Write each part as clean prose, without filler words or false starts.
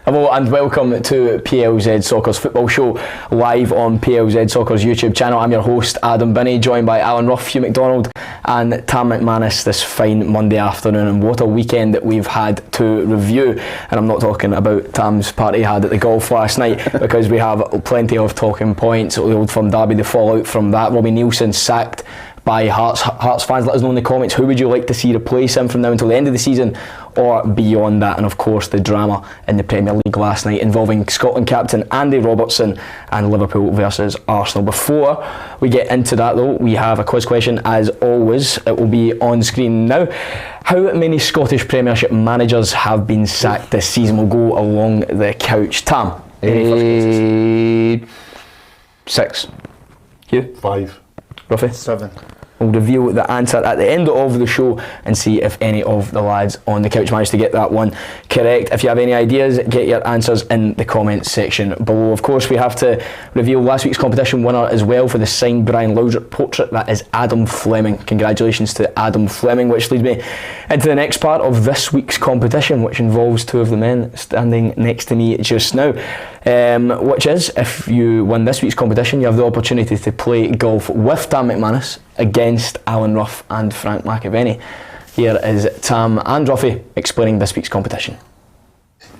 Hello and welcome to PLZ Soccer's football show, live on PLZ Soccer's YouTube channel. I'm your host Adam Binney, joined by Alan Rough, Hugh McDonald and Tam McManus this fine Monday afternoon. And what a weekend that we've had to review. And I'm not talking about Tam's party he had at the golf last night, because we have plenty of talking points. The Old Firm derby, the fallout from that, Robbie Neilson sacked by Hearts fans. Let us know in the comments, who would you like to see replace him from now until the end of the season or beyond that. And of course the drama in the Premier League last night involving Scotland captain Andy Robertson and Liverpool versus Arsenal. Before we get into that though, we have a quiz question as always. It will be on screen now. How many Scottish Premiership managers have been sacked this season? We'll go along the couch. Tam? 6. Hugh? 5. Ruffy? 7. We'll reveal the answer at the end of the show and see if any of the lads on the couch managed to get that one correct. If you have any ideas, get your answers in the comments section below. Of course, we have to reveal last week's competition winner as well for the signed Brian Laudrup portrait. That is Adam Fleming. Congratulations to Adam Fleming, which leads me into the next part of this week's competition, which involves two of the men standing next to me just now. Which is, if you win this week's competition, you have the opportunity to play golf with Tam McManus against Alan Rough and Frank McAvenny. Here is Tam and Ruffy explaining this week's competition.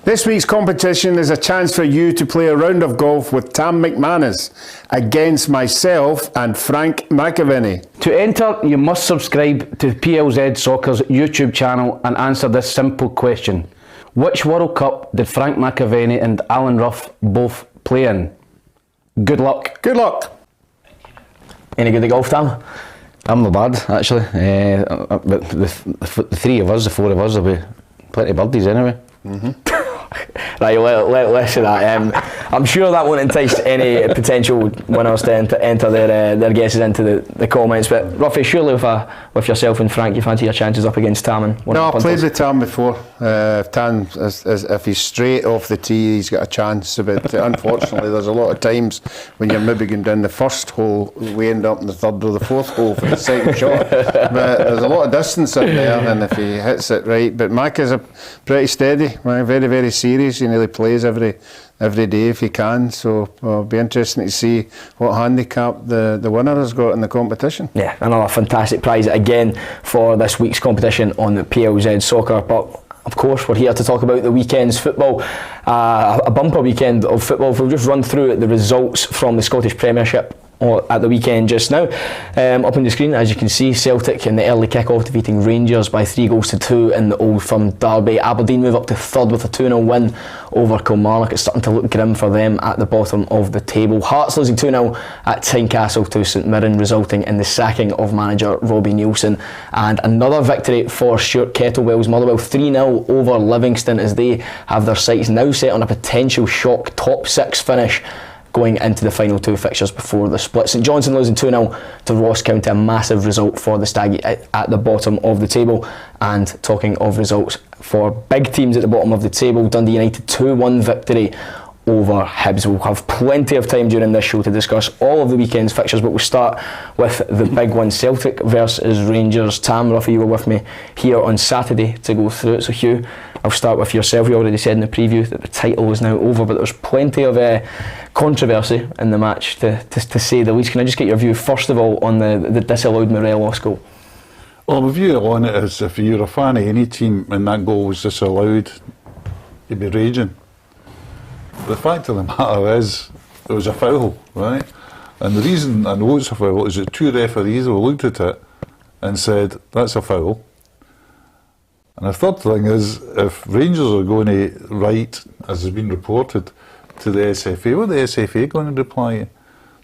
This week's competition is a chance for you to play a round of golf with Tam McManus against myself and Frank McAvenny. To enter, you must subscribe to PLZ Soccer's YouTube channel and answer this simple question. Which World Cup did Frank McAvenny and Alan Rough both play in? Good luck. Good luck. Any good at golf, Tam? I'm not bad, actually. But the three of us, the four of us, will be plenty of birdies anyway. Right, let's say that. I'm sure that won't entice any potential winners to enter their guesses into the comments. But Ruffy, surely with yourself and Frank, you fancy your chances up against Tam and one No, of the I've played punters? with Tam before. Tam, if he's straight off the tee, he's got a chance. But unfortunately, there's a lot of times when you're maybe going down the first hole, we end up in the third or the fourth hole for the second shot. But there's a lot of distance in there, and if he hits it right. But Mac is pretty steady, very, very serious. He nearly plays every day if he can, so it'll be interesting to see what handicap the winner has got in the competition. Yeah, another fantastic prize again for this week's competition on the PLZ Soccer. But of course, we're here to talk about the weekend's football, a bumper weekend of football. We'll just run through the results from the Scottish Premiership at the weekend just now. Up on the screen, as you can see, Celtic in the early kick-off defeating Rangers by 3-2 in the Old Firm derby. Aberdeen move up to third with a 2-0 win over Kilmarnock. It's starting to look grim for them at the bottom of the table. Hearts losing 2-0 at Tynecastle to St Mirren, resulting in the sacking of manager Robbie Neilson. And another victory for Stuart Kettlewell's Motherwell, 3-0 over Livingston, as they have their sights now set on a potential shock top 6 finish going into the final two fixtures before the split. St Johnson losing 2-0 to Ross County, a massive result for the Staggy at the bottom of the table. And talking of results for big teams at the bottom of the table, Dundee United 2-1 victory over Hibs. We'll have plenty of time during this show to discuss all of the weekend's fixtures, but we'll start with the big one, Celtic versus Rangers. Tam, Ruffy, you were with me here on Saturday to go through it. So Hugh, I'll start with yourself. You already said in the preview that the title is now over, but there's plenty of controversy in the match, to say the least. Can I just get your view first of all on the disallowed Morelos goal? Well, my view on it is, if you're a fan of any team and that goal was disallowed, you'd be raging. The fact of the matter is, it was a foul, right? And the reason I know it's a foul is that two referees have looked at it and said, that's a foul. And the third thing is, if Rangers are going to write, as has been reported, to the SFA, what are the SFA going to reply?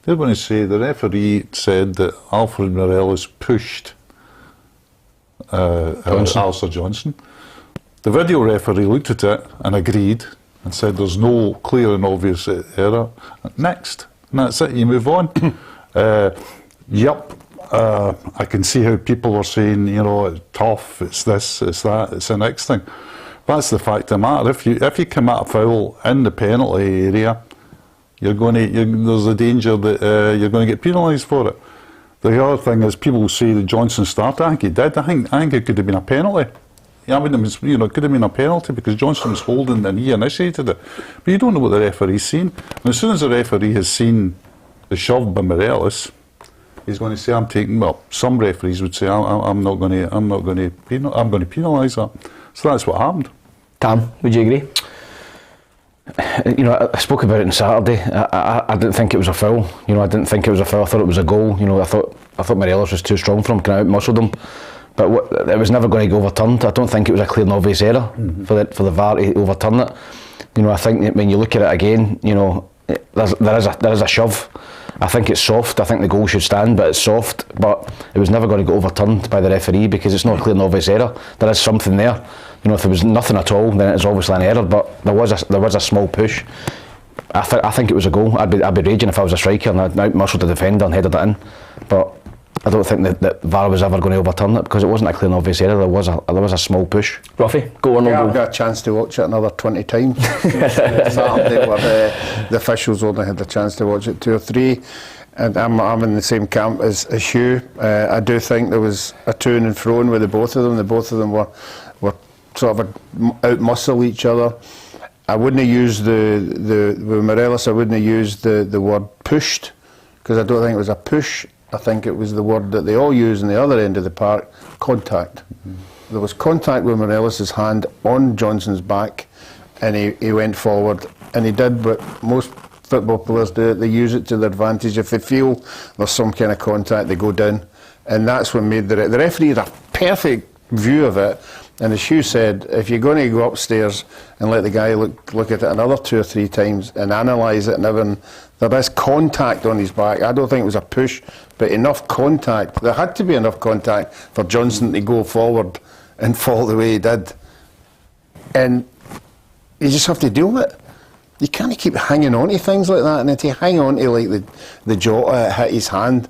They're going to say the referee said that Alfred Morelos pushed Alistair Johnston. The video referee looked at it and agreed and said there's no clear and obvious error. Next. And that's it, you move on. I can see how people are saying, it's tough, it's this, it's that, it's the next thing. That's the fact of the matter. If you commit a foul in the penalty area, there's a danger that you're going to get penalised for it. The other thing is, people say that Johnson started. I think he did. I think it could have been a penalty. I wouldn't have been, it could have been a penalty because Johnston was holding and he initiated it. But you don't know what the referee's seen. And as soon as the referee has seen the shove by Morelos, he's going to say, "I'm taking." Well, some referees would say, "I'm not going to penalise that." So that's what happened. Tam, would you agree? I spoke about it on Saturday. I didn't think it was a foul. I didn't think it was a foul. I thought it was a goal. I thought Morelos was too strong for him. Kind of out-muscled him. But it was never going to get overturned. I don't think it was a clear and obvious error for the VAR to overturn it. I think that when you look at it again, there is a shove. I think it's soft. I think the goal should stand, but it's soft. But it was never going to get overturned by the referee because it's not a clear and obvious error. There is something there. If there was nothing at all, then it's obviously an error. But there was a small push. I think it was a goal. I'd be raging if I was a striker and I'd out-muscled the defender and headed it in. But I don't think that VAR was ever going to overturn it because it wasn't a clear and obvious error. There was a small push. Ruffy, go on. I've got a chance to watch it another 20 times. Saturday, where the officials only had the chance to watch it 2 or 3, and I'm in the same camp as Hugh. I do think there was a to and fro with the both of them. The both of them were sort of out-muscle each other. I wouldn't have used with Morelos. I wouldn't have used the word pushed because I don't think it was a push. I think it was the word that they all use on the other end of the park, contact. There was contact with Morelos' hand on Johnson's back, and he went forward, and he did what most football players do. They use it to their advantage. If they feel there's some kind of contact, they go down, and that's what made the referee had a perfect view of it. And as Hugh said, if you're going to go upstairs and let the guy look at it another 2 or 3 times and analyse it and everything, there is contact on his back. I don't think it was a push, but enough contact. There had to be enough contact for Johnston to go forward and fall the way he did. And you just have to deal with it. You can't keep hanging on to things like that, and then to hang on to like the Jota hit his hand.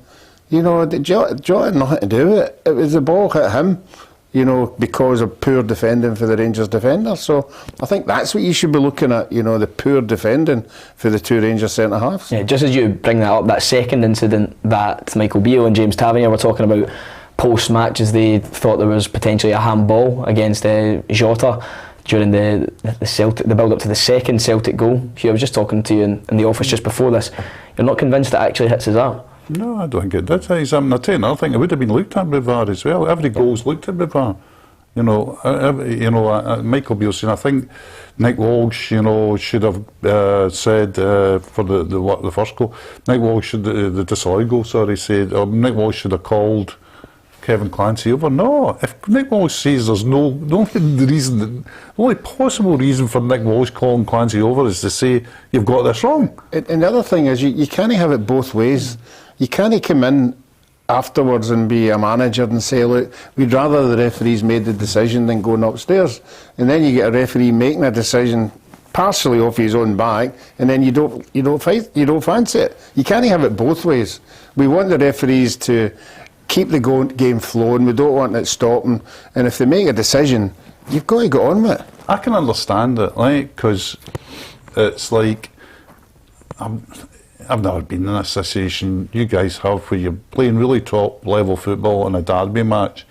The Jota had nothing to do with it. It was the ball hit him. Because of poor defending for the Rangers defender. So I think that's what you should be looking at, the poor defending for the 2 Rangers centre-halves. Yeah, just as you bring that up, that second incident that Michael Beale and James Tavernier were talking about post-match, as they thought there was potentially a handball against Jota during the build-up to the second Celtic goal. Hugh, I was just talking to you in the office just before this. You're not convinced it actually hits his arm? No, I don't think it did. I'll tell you another thing, it would have been looked at by VAR as well. Every goal's looked at by VAR. Michael Beale saying, I think Nick Walsh, should have said for the first goal. Nick Walsh should the disallowed goal. Said Nick Walsh should have called Kevin Clancy over. No, if Nick Walsh says there's the only possible reason for Nick Walsh calling Clancy over is to say you've got this wrong. And the other thing is you can't have it both ways. You can't come in afterwards and be a manager and say, look, we'd rather the referees made the decision than going upstairs. And then you get a referee making a decision partially off his own back, and then you don't fancy it. You can't have it both ways. We want the referees to keep the game flowing. We don't want it stopping. And if they make a decision, you've got to get on with it. I can understand it, because it's like I've never been in a situation you guys have where you're playing really top level football in a derby match.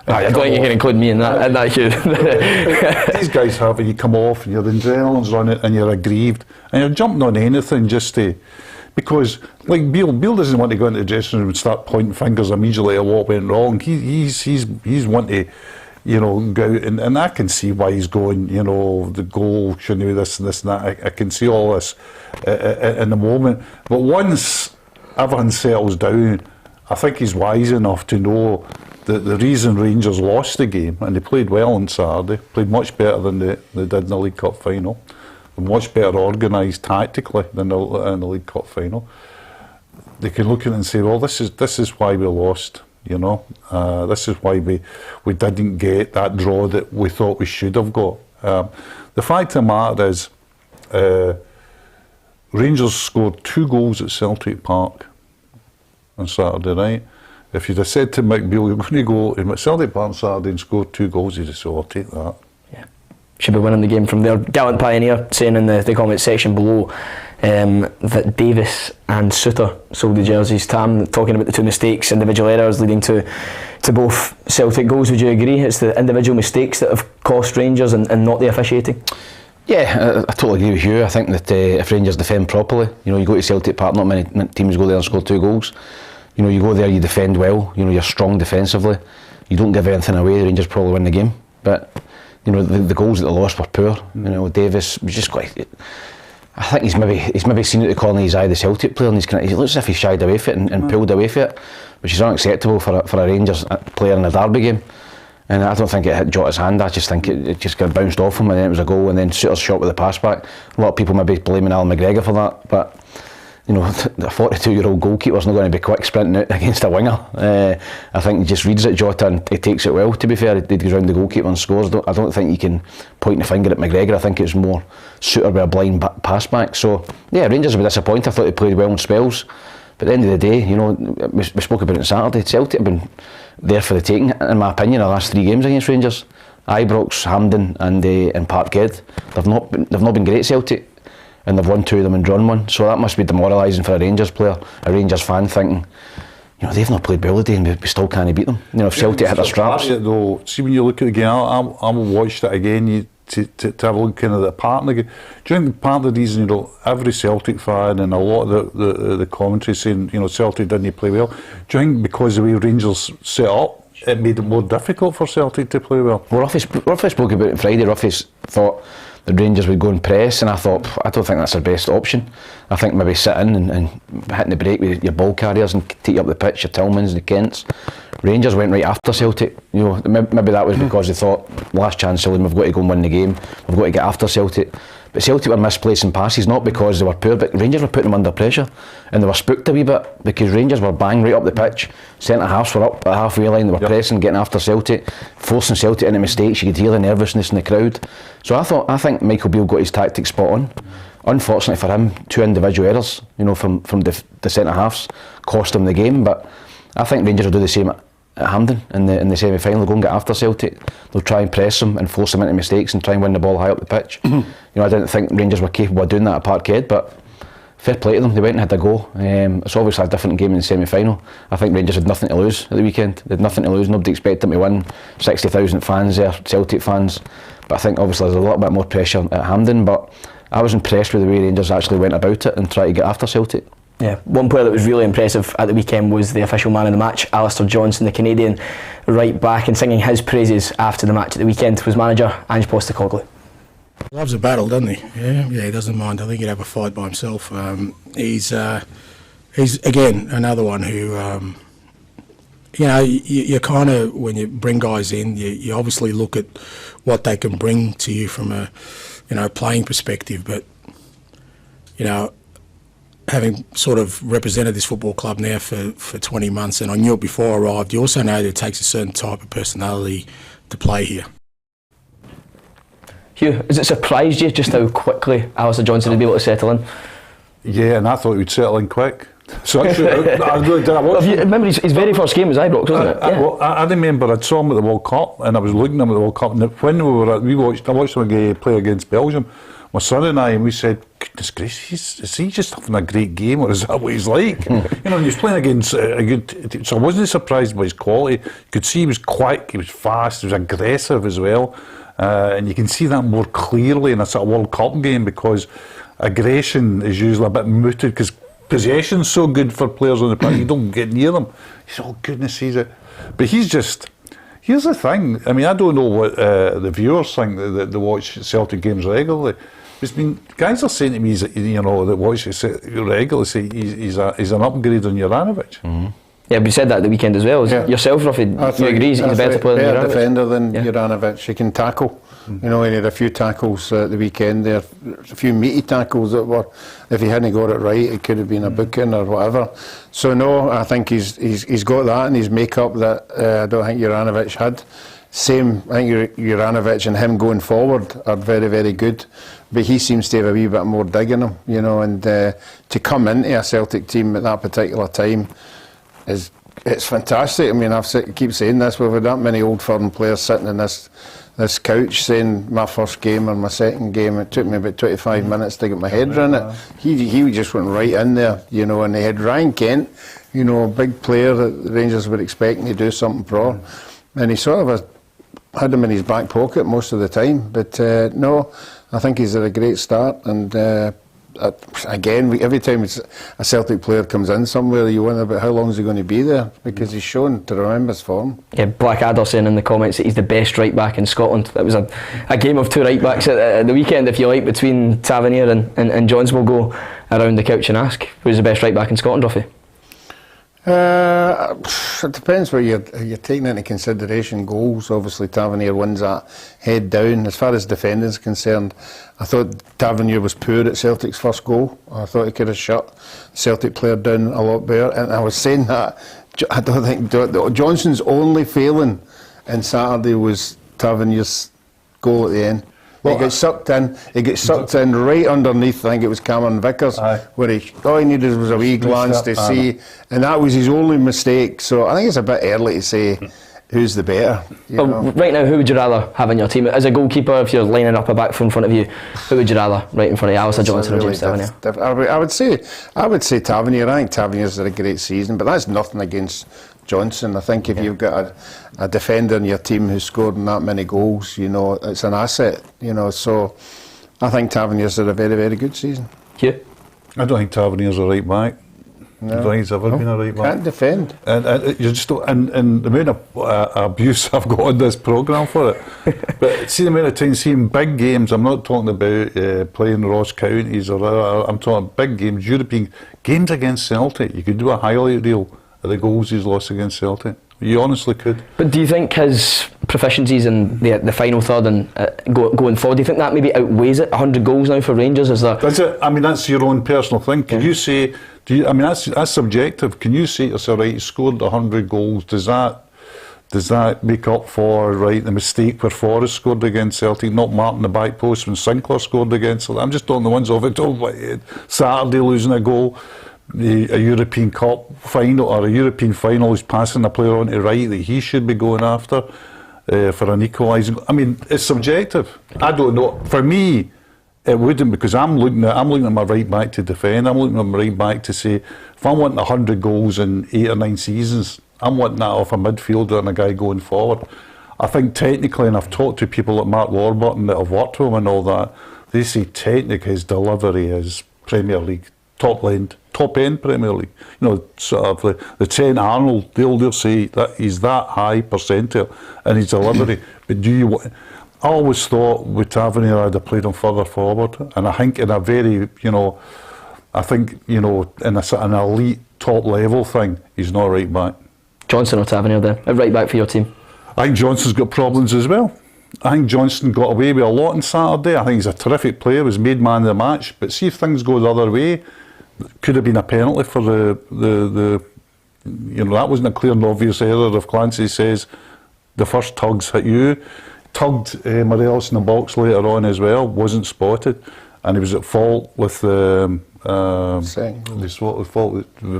I don't think you can include me in that Hugh. These guys have, and you come off and your adrenaline's running and you're aggrieved and you're jumping on anything just to, because like Beale doesn't want to go into the dressing room and start pointing fingers immediately at what went wrong. He's want to, go out, and I can see why he's going, the goal shouldn't be this and this and that. I can see all this in the moment. But once everything settles down, I think he's wise enough to know that the reason Rangers lost the game, and they played well on Saturday, played much better than they did in the League Cup final, much better organised tactically than in the League Cup final. They can look at it and say, well, this is why we lost. This is why we didn't get that draw that we thought we should have got. The fact of the matter is, Rangers scored 2 goals at Celtic Park on Saturday night. If you'd have said to Mick Beale, you're going to go in Celtic Park on Saturday and score 2 goals, he'd have said, I'll take that. Yeah. should be winning the game from there. Gallant Pioneer saying in the comment section below that Davis and Suter sold the jerseys. Tam talking about the two mistakes, individual errors leading to both Celtic goals. Would you agree it's the individual mistakes that have cost Rangers and not the officiating? Yeah, I totally agree with you. I think that if Rangers defend properly, you go to Celtic Park, not many teams go there and score 2 goals. You go there, you defend well, you're strong defensively, you don't give anything away, the Rangers probably win the game. But the goals that they lost were poor. Davis was just quite. I think he's maybe seen it the corner of his eye, the Celtic player, and he looks as if he shied away from it and pulled away from it, which is unacceptable for a Rangers player in a derby game. And I don't think it hit Jota's hand. I just think it just got bounced off him, and then it was a goal. And then Suter's shot with the pass back. A lot of people maybe blaming Alan McGregor for that, but the 42-year-old goalkeeper's not going to be quick sprinting out against a winger. I think he just reads it, Jota, and he takes it well. To be fair, he goes round the goalkeeper and scores. I don't think you can point the finger at McGregor. I think it's more Suter with a blind pass back. So yeah, Rangers were disappointed. I thought they played well in spells, but at the end of the day, we spoke about it on Saturday. Celtic have been there for the taking, in my opinion, the last 3 games against Rangers. Ibrox, Hampden and Parkhead. They've not been great, Celtic, and they've won 2 of them and drawn 1. So that must be demoralising for a Rangers player, a Rangers fan, thinking, they've not played well today and we still can't beat them. If Celtic hit their straps. Though, see, when you look at the game, I watched it again to have a look kind of the pattern again. Do you think part of the reason, every Celtic fan and a lot of the commentary saying, Celtic didn't play well, do you think because the way Rangers set up, it made it more difficult for Celtic to play well? Well, Ruffy spoke about it Friday. Ruffy thought the Rangers would go and press, and I thought, I don't think that's their best option. I think maybe sit in and hitting the break with your ball carriers and take up the pitch, your Tillmans, the Kents. Rangers went right after Celtic. Maybe that was because they thought, last chance, Celtic, we've got to go and win the game. We've got to get after Celtic. But Celtic were misplacing passes, not because they were poor, but Rangers were putting them under pressure, and they were spooked a wee bit because Rangers were bang right up the pitch. Centre halves were up at the halfway line, they were pressing, getting after Celtic, forcing Celtic into mistakes. You could hear the nervousness in the crowd. So I think Michael Beale got his tactics spot on. Unfortunately for him, 2 individual errors, from the centre halves cost him the game. But I think Rangers will do the same at Hampden in the semi-final. They'll go and get after Celtic. They'll try and press them and force them into mistakes and try and win the ball high up the pitch. I didn't think Rangers were capable of doing that at Parkhead, but fair play to them. They went and had a go. It's obviously a different game in the semi-final. I think Rangers had nothing to lose at the weekend. They had nothing to lose. Nobody expected them to win. 60,000 fans there, Celtic fans. But I think obviously there's a little bit more pressure at Hampden. But I was impressed with the way Rangers actually went about it and tried to get after Celtic. Yeah, one player that was really impressive at the weekend was the official man of the match, Alistair Johnston, the Canadian right back, and singing his praises after the match at the weekend was manager Ange Postecoglou. Loves a battle, doesn't he? Yeah, he doesn't mind. I think he'd have a fight by himself. He's again another one who, you kind of, when you bring guys in, you obviously look at what they can bring to you from a, playing perspective, but, having sort of represented this football club now for 20 months, and I knew it before I arrived, you also know that it takes a certain type of personality to play here. Hugh, has it surprised you just how quickly Alistair Johnston would be able to settle in? Yeah, and I thought he would settle in quick. So I really did. Remember his very first game was Ibrox, wasn't it? Yeah. I remember I saw him at the World Cup, and I was looking at him at the World Cup, and when I watched him play against Belgium, my son and I, and we said, goodness gracious, is he just having a great game, or is that what he's like? He was playing against a good, so I wasn't surprised by his quality. You could see he was quick, he was fast, he was aggressive as well, and you can see that more clearly in a sort of World Cup game, because aggression is usually a bit muted, because possession's so good for players on the pitch, you don't get near them. You say, oh goodness, but he's just. Here's the thing, I mean, I don't know what the viewers think that watch Celtic games regularly. Guys are saying to me, that watch it regularly, say he's an upgrade on Juranovic. Mm-hmm. Yeah, but you said that at the weekend as well. Yourself, Ruffy, you agree he's a better player than Juranovic? Defender than Juranovic. He can tackle. He had a few tackles at the weekend there, a few meaty tackles that were, if he hadn't got it right, it could have been a booking or whatever. So no, I think he's got that in his makeup that I don't think Juranovic had. Same, I think Juranovic and him going forward are very, very good, but he seems to have a wee bit more dig in him, and to come into a Celtic team at that particular time it's fantastic. I mean, I keep saying this, we've had that many old firm players sitting in this this couch saying my first game or my second game, it took me about 25 minutes to get my head around it. He just went right in there, you know, and they had Ryan Kent, you know, a big player that the Rangers were expecting to do something pro, and he sort of had him in his back pocket most of the time. But no, I think he's at a great start, and again, every time a Celtic player comes in somewhere, you wonder about how long is he going to be there, because he's shown to remember his form. Yeah, Blackadder saying in the comments that he's the best right back in Scotland. It was a game of two right backs at the weekend, if you like, between Tavernier and Johns. Will go around the couch and ask who's the best right back in Scotland, Ruffy? It depends what you're taking into consideration. Goals, obviously Tavernier wins that head down. As far as defending is concerned, I thought Tavernier was poor at Celtic's first goal. I thought he could have shut Celtic player down a lot better, and I was saying that I don't think Johnson's only failing in Saturday was Tavernier's goal at the end. Well, he gets sucked in right underneath, I think it was Cameron Vickers, where all he needed was a wee glance to see, and that was his only mistake. So I think it's a bit early to say who's the better. Right now, who would you rather have in your team? As a goalkeeper, if you're lining up a back four in front of you, who would you rather right in front of you, Alistair Johnston or James Tavernier? I would say Tavernier. I think Tavernier's had a great season, but that's nothing against Johnston. I think if you've got a defender in your team who's scored that many goals, you know, it's an asset, you know, so I think Tavernier's had a very, very good season. Hugh? I don't think Tavernier's a right back. No. I don't think he's ever been a right back. Can't defend. And you just don't, and the amount of abuse I've got on this programme for it. But see the amount of times, seeing big games, I'm not talking about playing Ross Counties or I'm talking big games, European games against Celtic. You could do a highlight reel of the goals he's lost against Celtic. You honestly could. But do you think his proficiencies in the final third and going forward, do you think that maybe outweighs it? 100 goals now for Rangers, is that? That's it. I mean, that's your own personal thing. Can you say? I mean, that's subjective. Can you say to yourself, right, he scored 100 goals? Does that make up for the mistake where Forrest scored against Celtic, not marking the back post when Sinclair scored against Celtic? I'm just talking the ones off it. Saturday losing a goal. A European Cup final or a European final is passing a player on to right that he should be going after for an equalising. I mean, it's subjective. I don't know. For me, it wouldn't, because I'm looking at my right back to defend. I'm looking at my right back to say, if I'm wanting 100 goals in 8 or 9 seasons, I'm wanting that off a midfielder and a guy going forward. I think technically, and I've talked to people like Mark Warburton that have worked with him and all that, they say technically his delivery is Premier League top end Premier League. You know, sort of the Trent Arnold, they'll say that he's that high percentile in his delivery. But I always thought with Tavernier I'd have played him further forward, and I think in a very, in an elite top level thing, he's not right back. Johnston or Tavernier then? A right back for your team? I think Johnston's got problems as well. I think Johnston got away with a lot on Saturday. I think he's a terrific player, was made man of the match, but see if things go the other way, could have been a penalty for that wasn't a clear and obvious error if Clancy says the first tug's hit you. Tugged Morelos in the box later on as well, wasn't spotted, and he was at fault with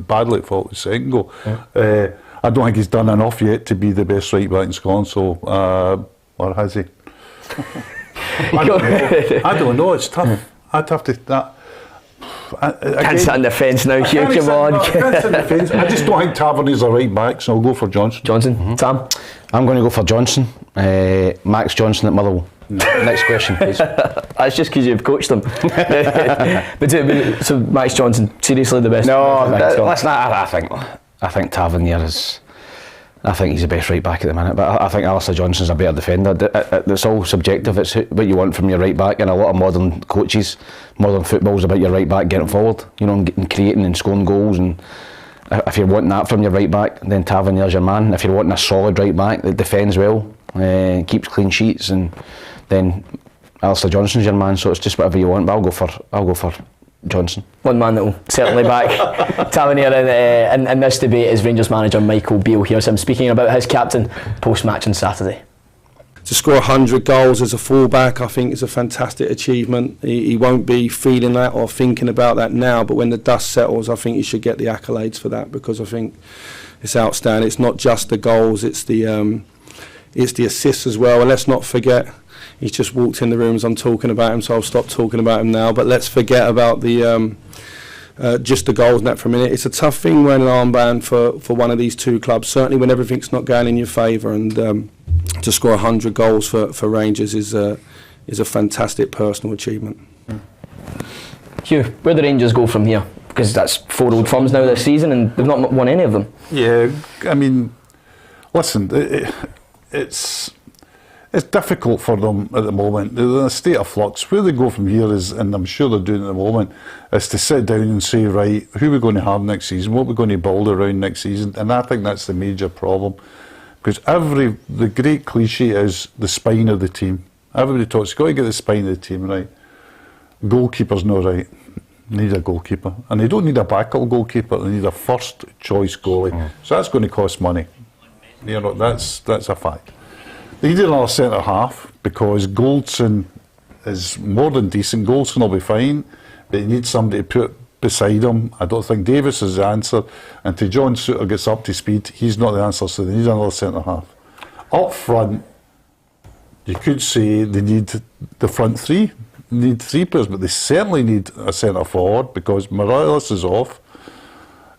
badly at fault with the second goal. Yeah. I don't think he's done enough yet to be the best right back in Scotland, so or has he? I don't know, it's tough. I'd have to Can't sit on the fence now, Hugh, come on. I just don't think Tavernier's a right back, so I'll go for Johnston. Johnston. Sam? I'm going to go for Johnston. Max Johnston at Motherwell. Next question, please. That's just because you've coached them. So Max Johnston, seriously the best? No, listen, I think Tavernier is... I think he's the best right back at the minute, but I think Alistair Johnston's a better defender. It's all subjective. It's what you want from your right back, and a lot of modern coaches, modern football's about your right back getting forward, and creating and scoring goals. And if you're wanting that from your right back, then Tavernier's your man. If you're wanting a solid right back that defends well, keeps clean sheets, and then Alistair Johnston's your man. So it's just whatever you want. But I'll go for Johnston. One man that will certainly back Tavernier in this debate is Rangers manager Michael Beale. Here's him speaking about his captain post-match on Saturday. To score 100 goals as a fullback, I think is a fantastic achievement. He won't be feeling that or thinking about that now, but when the dust settles, I think he should get the accolades for that, because I think it's outstanding. It's not just the goals, it's the it's the assists as well. And let's not forget, he's just walked in the room as I'm talking about him, so I'll stop talking about him now. But let's forget about the just the goals net for a minute. It's a tough thing wearing an armband for one of these two clubs, certainly when everything's not going in your favour. And to score 100 goals for Rangers is a fantastic personal achievement. Hugh, where do Rangers go from here? Because that's 4 Old Firms now this season and they've not won any of them. Yeah, I mean, listen, it's difficult for them at the moment. They're in a state of flux. Where they go from here is, and I'm sure they're doing it at the moment, is to sit down and say, right, who are we going to have next season? What are we going to build around next season? And I think that's the major problem. Because the great cliche is the spine of the team. Everybody talks, you've got to get the spine of the team right. Goalkeeper's not right. Need a goalkeeper. And they don't need a backup goalkeeper, they need a first choice goalie. So that's going to cost money. You know, that's a fact. They need another centre half because Goldson is more than decent. Goldson will be fine, but you need somebody to put beside him. I don't think Davis is the answer. And till John Souttar gets up to speed, he's not the answer, so they need another centre half. Up front, you could say they need the front three. They need 3 players, but they certainly need a centre forward because Morelos is off.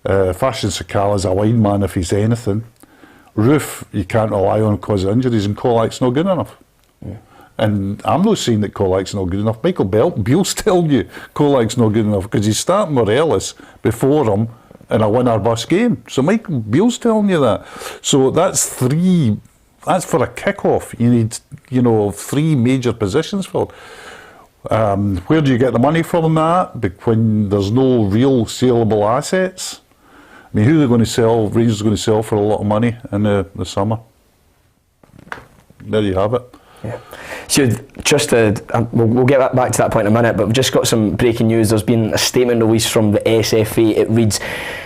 Fashion Sakala is a line man if he's anything. Roof, you can't rely on because of injuries, and Kolak's not good enough. Yeah. And I'm not saying that Kolak's not good enough. Michael Beale's telling you Kolak's not good enough because he's starting Morelos before him in a win or bust game. So Michael Beale's telling you that. So that's 3. That's for a kick-off. You need, 3 major positions filled. Where do you get the money from that? When there's no real saleable assets. I mean, who are they going to sell? Rangers are going to sell for a lot of money in the summer. There you have it. Yeah. So just we'll get back to that point in a minute, but we've just got some breaking news. There's been a statement released from the SFA. It reads,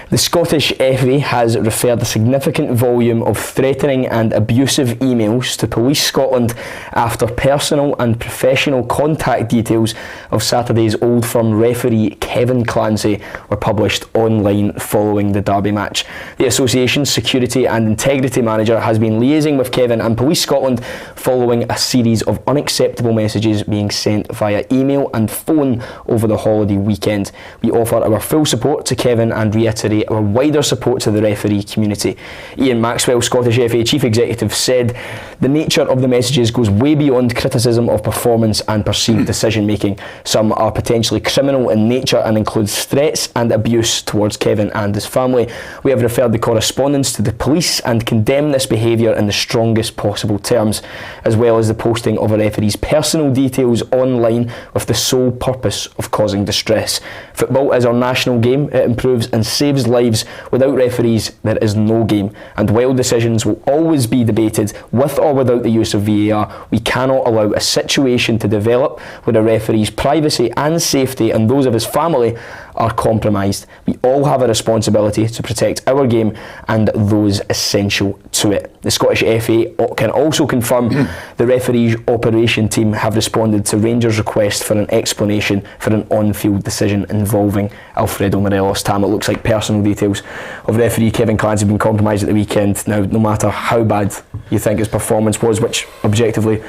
the Scottish FA has referred a significant volume of threatening and abusive emails to Police Scotland after personal and professional contact details of Saturday's Old Firm referee Kevin Clancy were published online following the Derby match. The association's security and integrity manager has been liaising with Kevin and Police Scotland following a series of unacceptable messages being sent via email and phone over the holiday weekend. We offer our full support to Kevin and reiterate our wider support to the referee community. Ian Maxwell, Scottish FA Chief Executive, said the nature of the messages goes way beyond criticism of performance and perceived decision making. Some are potentially criminal in nature and includes threats and abuse towards Kevin and his family. We have referred the correspondence to the police and condemn this behaviour in the strongest possible terms, as well as the posting of a referee's personal details online with the sole purpose of causing distress. Football is our national game. It improves and saves lives. Without referees, there is no game, and while decisions will always be debated with or without the use of VAR, we cannot allow a situation to develop where a referee's privacy and safety and those of his family are compromised. We all have a responsibility to protect our game and those essential to it. The Scottish FA can also confirm the referees operation team have responded to Rangers' request for an explanation for an on-field decision involving Alfredo Morelos. Tam, it looks like personal details of referee Kevin Clancy have been compromised at the weekend. Now, no matter how bad you think his performance was, which objectively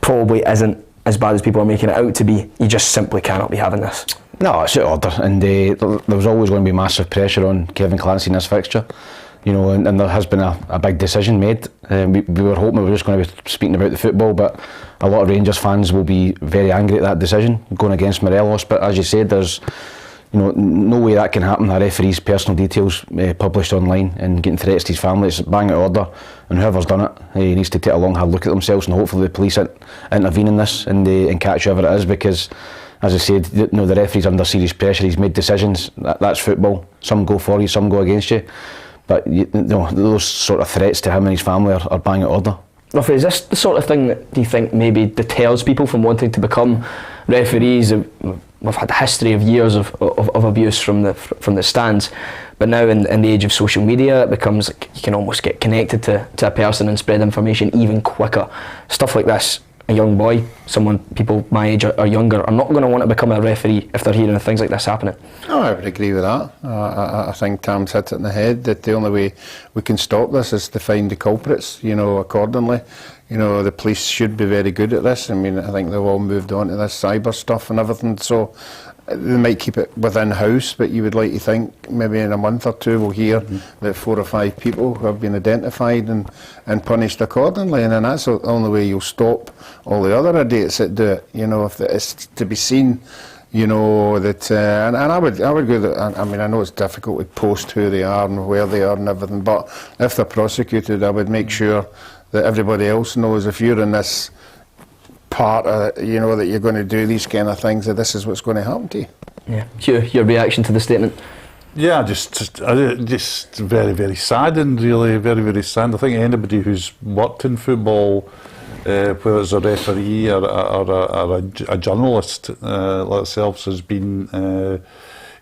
probably isn't as bad as people are making it out to be, you just simply cannot be having this. No, it's out of order, and there was always going to be massive pressure on Kevin Clancy in this fixture, and there has been a big decision made. We were hoping we were just going to be speaking about the football, but a lot of Rangers fans will be very angry at that decision going against Morelos. But as you said, there's no way that can happen. A referee's personal details published online and getting threats to his family, it's bang out of order, and whoever's done it he needs to take a long hard look at themselves, and hopefully the police intervene in this and catch whoever it is, because as I said, the referee's under serious pressure. He's made decisions. That's football. Some go for you, some go against you. But those sort of threats to him and his family are bang out of order. Ruffy, is this the sort of thing that do you think maybe deters people from wanting to become referees? We've had a history of years of abuse from the stands, but now in the age of social media, it becomes like you can almost get connected to a person and spread information even quicker. Stuff like this. A young boy, people my age or younger, are not going to want to become a referee if they're hearing things like this happening. Oh, I would agree with that. I think Tam's hit it in the head that the only way we can stop this is to find the culprits, accordingly. you know, the police should be very good at this. I mean, I think they've all moved on to this cyber stuff and everything, so they might keep it within house, but you would like to think maybe in a month or two we'll hear that 4 or 5 people have been identified and punished accordingly, and then that's the only way you'll stop all the other idiots that do it. You know, if it's to be seen, you know, that and I would go that, I mean, I know it's difficult to post who they are and where they are and everything, but if they're prosecuted, I would make sure that everybody else knows, if you're in this part of, you know, that you're going to do these kind of things, that this is what's going to happen to you. Yeah. Hugh, your reaction to the statement? Yeah, just very, very saddened, really, very, very saddened. I think anybody who's worked in football, whether it's a referee or a journalist like ourselves, has been,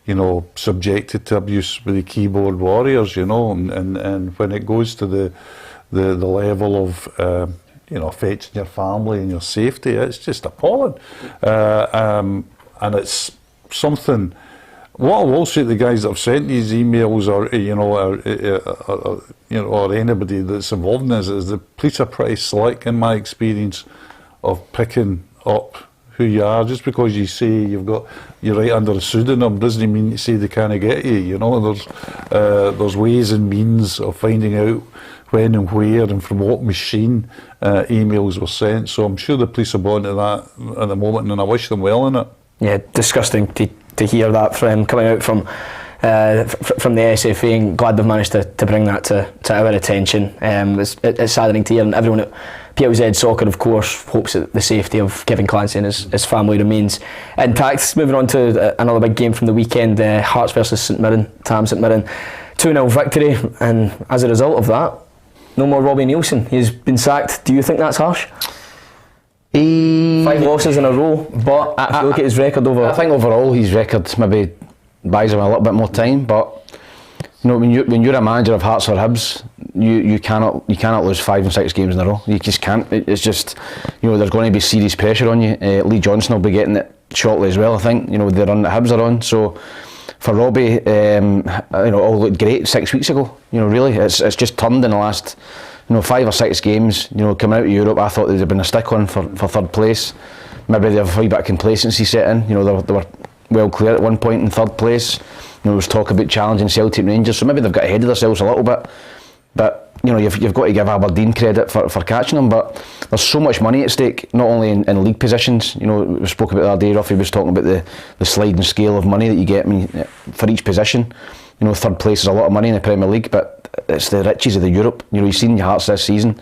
you know, subjected to abuse with the keyboard warriors, you know, and when it goes to the level of you know, affecting your family and your safety, it's just appalling. And it's something. What I will say to the guys that have sent these emails, or you know, or anybody that's involved in this, is the police are pretty slick, in my experience, of picking up who you are. Just because you say you're right under a pseudonym doesn't mean you say they can't get you. You know, there's ways and means of finding out when and where and from what machine emails were sent. So I'm sure the police are on to that at the moment, and I wish them well in it. Yeah, disgusting to hear that from coming out from the SFA, and glad they've managed to bring that to our attention. It's saddening to hear, and everyone at PLZ Soccer, of course, hopes that the safety of Kevin Clancy and his family remains intact. Moving on to another big game from the weekend, Hearts versus St Mirren, St Mirren, 2-0 victory, and as a result of that, no more Robbie Neilson. He's been sacked. Do you think that's harsh? 5 losses in a row, but if you look at his record over... I think overall his record maybe buys him a little bit more time, but you know, when you're a manager of Hearts or Hibs, you cannot lose 5 and 6 games in a row. You just can't. It's just, you know, there's going to be serious pressure on you. Lee Johnston will be getting it shortly as well, I think. You know, the run that Hibs are on. So for Robbie, you know, all looked great 6 weeks ago. You know, really, it's just turned in the last, you know, 5 or 6 games. You know, coming out of Europe, I thought they'd have been a stick on for 3rd place. Maybe they have a wee bit of complacency set in. You know, they were well clear at one point in 3rd place. You know, there was talk about challenging Celtic and Rangers, so maybe they've got ahead of themselves a little bit. But you know, you've got to give Aberdeen credit for catching them. But there's so much money at stake, not only in league positions. You know, we spoke about the other day. Ruffy was talking about the sliding scale of money that you get. I mean, for each position, you know, 3rd place is a lot of money in the Premier League, but it's the riches of the Europe. You know, you've seen your Hearts this season,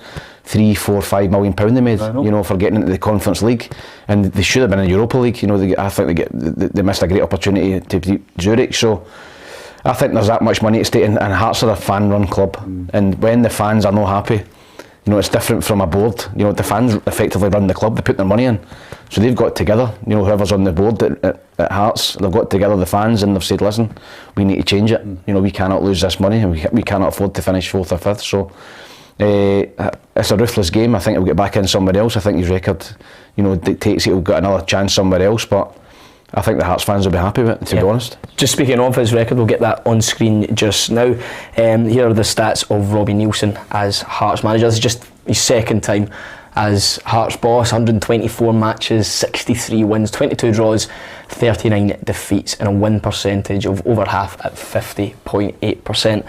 £3, £4, £5 million they made. You know, for getting into the Conference League, and they should have been in the Europa League. You know, I think they missed a great opportunity to beat Zurich. So I think there's that much money at stake, and Hearts are a fan-run club, and when the fans are not happy, you know, it's different from a board. You know, the fans effectively run the club, they put their money in, so they've got together, you know, whoever's on the board at Hearts, they've got together the fans, and they've said, listen, we need to change it. You know, we cannot lose this money, and we cannot afford to finish 4th or 5th. So it's a ruthless game. I think he'll get back in somewhere else. I think his record, you know, dictates he'll get another chance somewhere else, but I think the Hearts fans will be happy with it, to be honest. Just speaking of his record, we'll get that on screen just now. Here are the stats of Robbie Neilson as Hearts manager. This is just his 2nd time as Hearts boss. 124 matches, 63 wins, 22 draws, 39 defeats, and a win percentage of over half at 50.8%.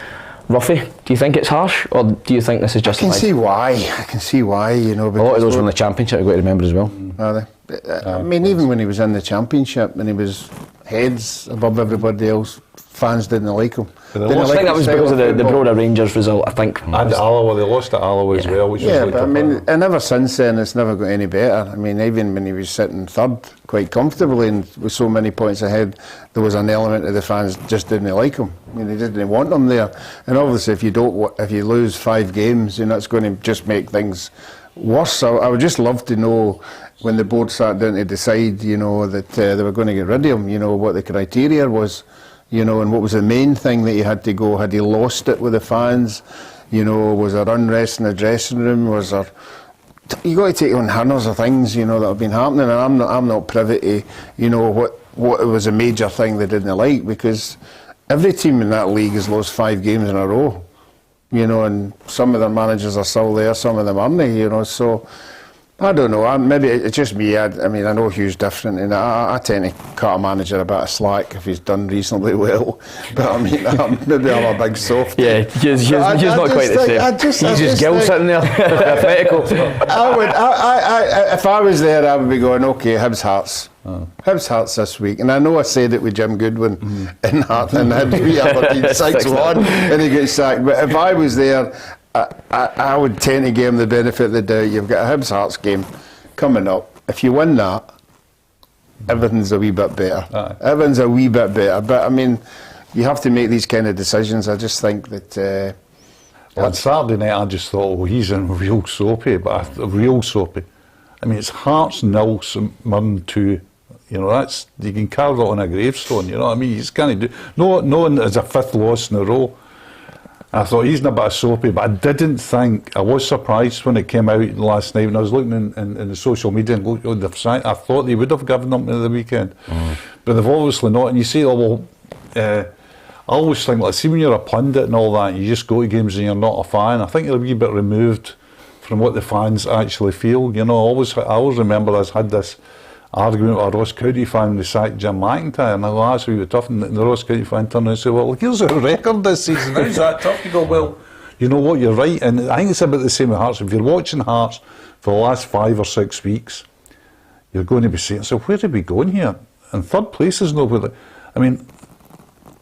Ruffy, do you think it's harsh, or do you think this is justified? I can see why, you know. A lot of those were in the Championship, you've got to remember as well. Are they? I mean, even when he was in the Championship and he was heads above everybody else, fans didn't like him. I think that was because of the Broader Rangers result, I think. And Alloa, they lost at Alloa as well. Which but I mean, and ever since then it's never got any better. I mean, even when he was sitting 3rd quite comfortably and with so many points ahead, there was an element of the fans just didn't like him. I mean, they didn't want him there. And obviously if you lose 5 games, you know, it's going to just make things worse. I would just love to know, when the board sat down to decide, you know, that they were going to get rid of him, you know, what the criteria was, you know, and what was the main thing that he had to go. Had he lost it with the fans? You know, was there unrest in the dressing room? Was there... You got to take on hundreds of things, you know, that have been happening, and I'm not privy to, you know, what was a major thing they didn't like, because every team in that league has lost 5 games in a row. you know, and some of their managers are still there, some of them aren't, you know, so I don't know, maybe it's just me, I mean, I know Hugh's different, and I tend to cut a manager a bit of slack if he's done reasonably well, but I mean, maybe I'm a big softie. Yeah, he's not quite the same. He's just Gill sitting there, pathetical. If I was there, I would be going, okay, Hibs Hearts. Hibs Hearts this week, and I know I said it with Jim Goodwin in Hearts, and Hibs beat Aberdeen 6-1, and he gets sacked. But if I was there, I would tend to give him the benefit of the doubt. You've got a Hibs Hearts game coming up. If you win that, everything's a wee bit better. Everything's a wee bit better. But I mean, you have to make these kind of decisions. I just think that. Well, on Saturday night, I just thought, well, he's in real soapy, but real soapy. I mean, it's Hearts 0, Mirren 2. You know, that's, you can carve it on a gravestone, you know what I mean? He's kind of knowing it's a 5th loss in a row. I thought he's in a bit of soapy, but I didn't think, I was surprised when it came out last night when I was looking in the social media and going, I thought they would have given them to the weekend. But they've obviously not, and you say, oh well, I always think, like, see when you're a pundit and all that, you just go to games and you're not a fan, I think you're a wee bit removed from what the fans actually feel, you know. I always remember I had this argument with a Ross County fan when they sacked Jim McIntyre, and I go, that's really tough, and the Ross County fan turned around and said, well, here's our record this season, how's that tough? You go, well, you know what, you're right, and I think it's about the same with Hearts. If you're watching Hearts for the last 5 or 6 weeks, you're going to be saying, so where are we going here? And third place is nowhere. I mean,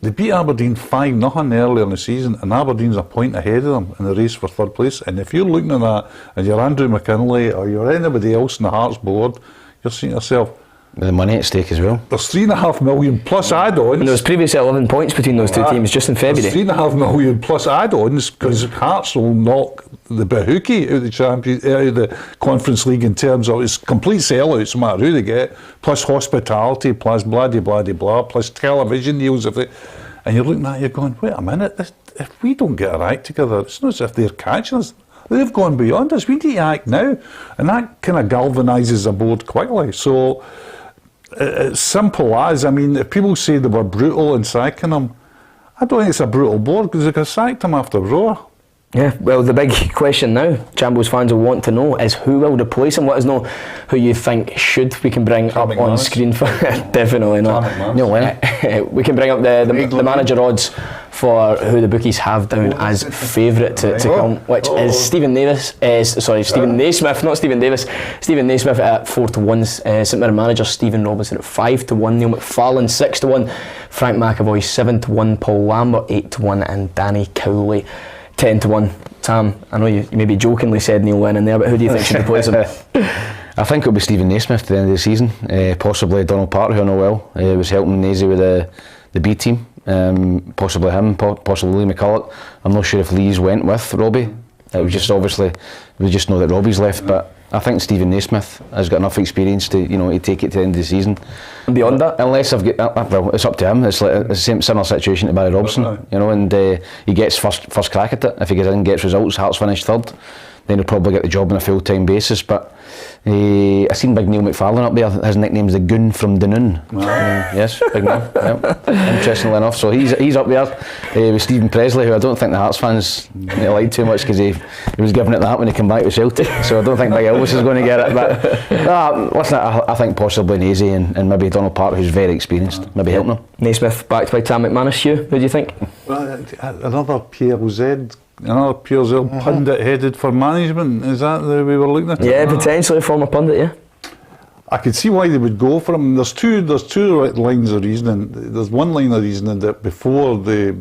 they beat Aberdeen 5-0 earlier in the season, and Aberdeen's a point ahead of them in the race for third place, and if you're looking at that, and you're Andrew McKinlay, or you're anybody else in the Hearts board, you're saying to yourself, the money at stake as well. There's $3.5 million plus add-ons. And there was previously 11 points between those two teams just in February. There's $3.5 million plus add-ons because Hearts will knock the Bahookie out of the Conference League in terms of it's complete sellouts, no matter who they get, plus hospitality, plus blah blah blah, plus television deals. And you're looking at it, you're going, wait a minute, if we don't get our act together, it's not as if they're catching us. They've gone beyond us. We need to act now. And that kind of galvanises the board quickly. So it's simple as, I mean, if people say they were brutal in sacking him, I don't think it's a brutal board because they could have sacked him after Roar. Yeah, well, the big question now, Chambo's fans will want to know, is who will replace him. Let us know who you think we can bring up on screen for. Definitely not. No way. We can bring up the manager odds for who the bookies have down as favourite to come, which is Stephen Naismith, not Stephen Davis. Stephen Naismith at 4-1, St Mirren manager Stephen Robinson at 5-1, Neil McFarlane 6-1, Frank McAvoy 7-1, Paul Lambert 8-1, and Danny Cowley 10-1. Sam, I know you maybe jokingly said Neil Lennon there, but who do you think should replace him? I think it'll be Stephen Naismith at the end of the season. Possibly Donald Park, who I know well. Was helping Naisy with the B team. Possibly him, possibly Lee McCulloch. I'm not sure if Lee's went with Robbie. It was just obviously we just know that Robbie's left, but I think Stephen Naismith has got enough experience to take it to the end of the season. And beyond that, unless I've got well, it's up to him. It's like it's the same similar situation to Barry Robson, and he gets first crack at it. If he gets in and gets results, Hearts finish third, then he'll probably get the job on a full-time basis. But I seen big Neil McFarlane up there. His nickname's the Goon from Dunoon. Yes, big Neil. Interestingly enough, so he's up there with Stephen Presley, who I don't think the Hearts fans like too much because he was giving it that when he came back to Celtic. So I don't think Big Elvis is going to get it. But listen, I think possibly Nazy and maybe Donald Park, who's very experienced, maybe helping him. Naismith backed by Tam McManus. Hugh, who do you think? Well, another PLZ pundit headed for management. Is that the way we're looking at it? Yeah, potentially a former pundit. Yeah. I could see why they would go for him. There's two lines of reasoning. There's one line of reasoning that before they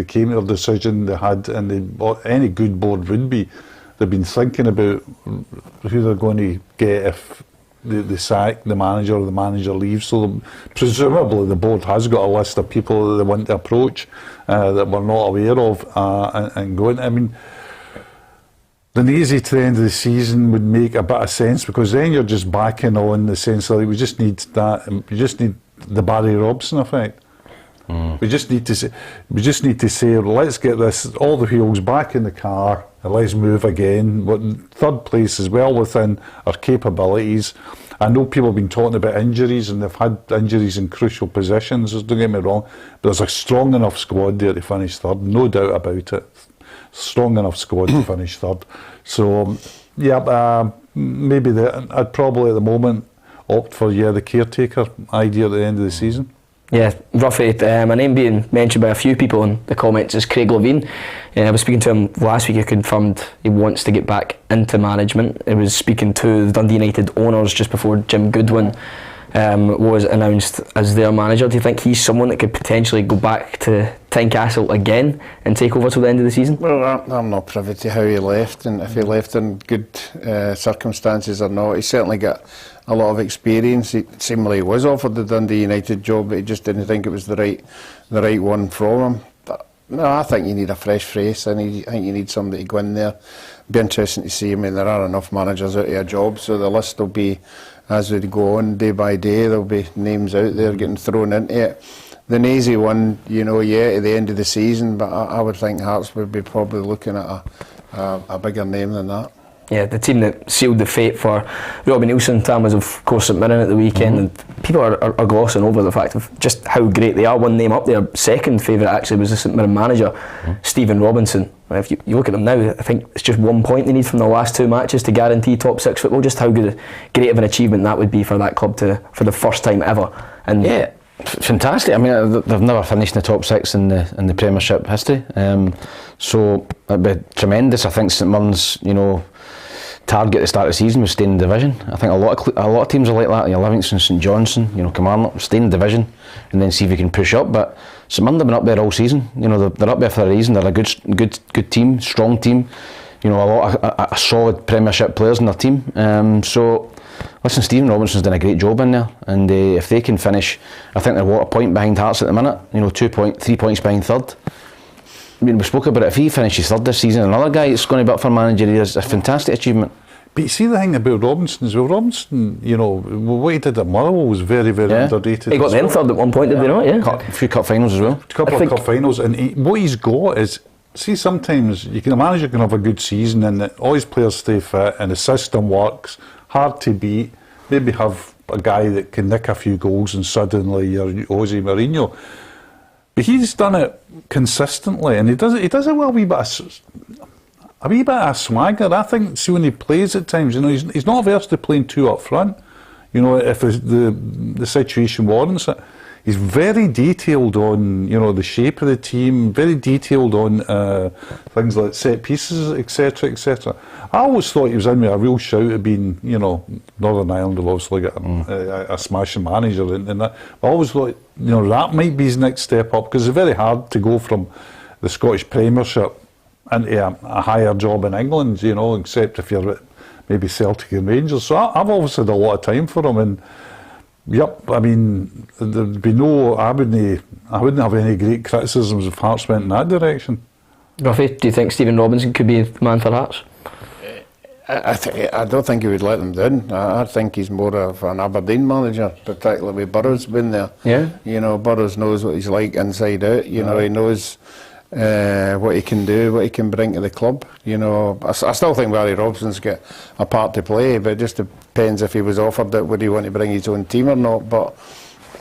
came to their decision they had, and any good board would be, they've been thinking about who they're going to get if they sack the manager or the manager leaves. So presumably the board has got a list of people that they want to approach that we're not aware of and going. I mean, the Nazy to the end of the season would make a bit of sense because then you're just backing on the sense that we just need the Barry Robson effect. We just need to say let's get this all the wheels back in the car and let's move again. But third place is well within our capabilities. I know people have been talking about injuries and they've had injuries in crucial positions, don't get me wrong, but there's a strong enough squad there to finish third, no doubt about it. strong enough squad to finish third. So, maybe I'd probably at the moment opt for the caretaker idea at the end of the season. Yeah, Ruffy, a name being mentioned by a few people in the comments is Craig Levein. I was speaking to him last week. He confirmed he wants to get back into management. I was speaking to the Dundee United owners just before Jim Goodwin was announced as their manager. Do you think he's someone that could potentially go back to Tynecastle again and take over till the end of the season? Well, I'm not privy to how he left, and if he left in good circumstances or not. He certainly got a lot of experience. He seemingly was offered the Dundee United job, but he just didn't think it was the right one for him. But no, I think you need a fresh face. I think you need somebody to go in there. Be interesting to see. I mean, there are enough managers out of a job, so the list will be, as we go on day by day, there'll be names out there getting thrown into it. The Nazy one, at the end of the season, but I would think Hearts would be probably looking at a bigger name than that. Yeah, the team that sealed the fate for Robbie Neilson was of course St Mirren at the weekend, and people are glossing over the fact of just how great they are. One name up there, second favourite actually, was the St Mirren manager, Stephen Robinson. If you look at them now, I think it's just 1 point they need from the last 2 matches to guarantee top 6 football. Just how great of an achievement that would be for that club for the first time ever. And yeah, fantastic. I mean, they've never finished in the top 6 in the Premiership history, so it'd be tremendous. I think St Mirren's target at the start of the season was staying in the division. I think a lot of teams are like that. Livingston, St Johnson, Kilmarnock, stay in the division and then see if you can push up. But St Mirren have been up there all season. They're up there for a reason. They're a good team, strong team. A solid Premiership players in their team. So listen, Stephen Robinson's done a great job in there, and if they can finish, I think they're a point behind Hearts at the minute. 3 points behind third. I mean, we spoke about it. If he finishes third this season, another guy that's going to be up for manager, is a fantastic achievement. But you see the thing about Robinson as well. Robinson, what he did at Motherwell was very, very underrated. He got them third at one point, did they not? Yeah. A few cup finals as well. A couple of cup finals, and what he's got is, see, sometimes a manager can have a good season and all his players stay fit and the system works, hard to beat. Maybe have a guy that can nick a few goals and suddenly you're Jose Mourinho. But he's done it consistently, and he does it with a wee bit of swagger. I think, see, when he plays at times, he's not averse to playing two up front. If the situation warrants it. He's very detailed on, the shape of the team, very detailed on things like set pieces, etc., etc. I always thought he was in with a real shout of being, Northern Ireland have obviously got a smashing manager and that. I always thought, that might be his next step up, because it's very hard to go from the Scottish Premiership into a higher job in England, except if you're at maybe Celtic and Rangers. So I've always had a lot of time for him, and yep, I mean, there'd be I wouldn't have any great criticisms if Hearts went in that direction. Ruffy, do you think Stephen Robinson could be the man for Hearts? I don't think he would let them down. I think he's more of an Aberdeen manager, particularly with Burrows been there. Yeah. Burrows knows what he's like inside out. He knows what he can do, what he can bring to the club. I still think Barry Robson's got a part to play, but it just depends if he was offered it, would he want to bring his own team or not. But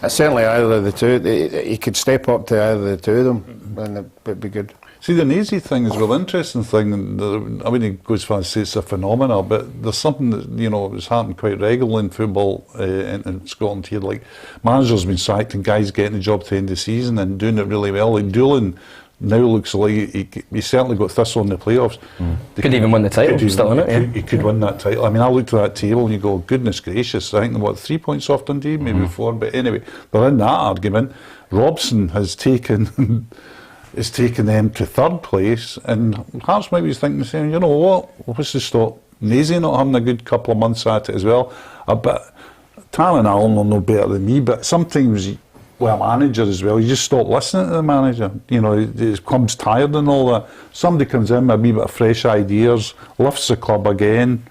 certainly either of the two, he could step up to either of the two of them, and it would be good. See, the Nazy thing is a real interesting thing. I wouldn't go as far as say it's a phenomenon, but there's something that has happened quite regularly in football in Scotland here. Like, managers have been sacked and guys getting the job to the end of the season and doing it really well. Like Doolan now looks like he certainly got Thistle in the playoffs. Could even win the title, still in it. Yeah. He could win that title. I mean, I looked at that table and you go, goodness gracious, I think they're 3 points off Dundee, maybe 4. But anyway, they're in that argument. Robson has taken them to third place, and Hearts might be thinking the same. You know what? What's to stop Nazy not having a good couple of months at it as well? But Tal and Alan will know better than me. But sometimes, with a manager as well, you just stop listening to the manager. He becomes tired and all that. Somebody comes in with a wee bit of fresh ideas, lifts the club again.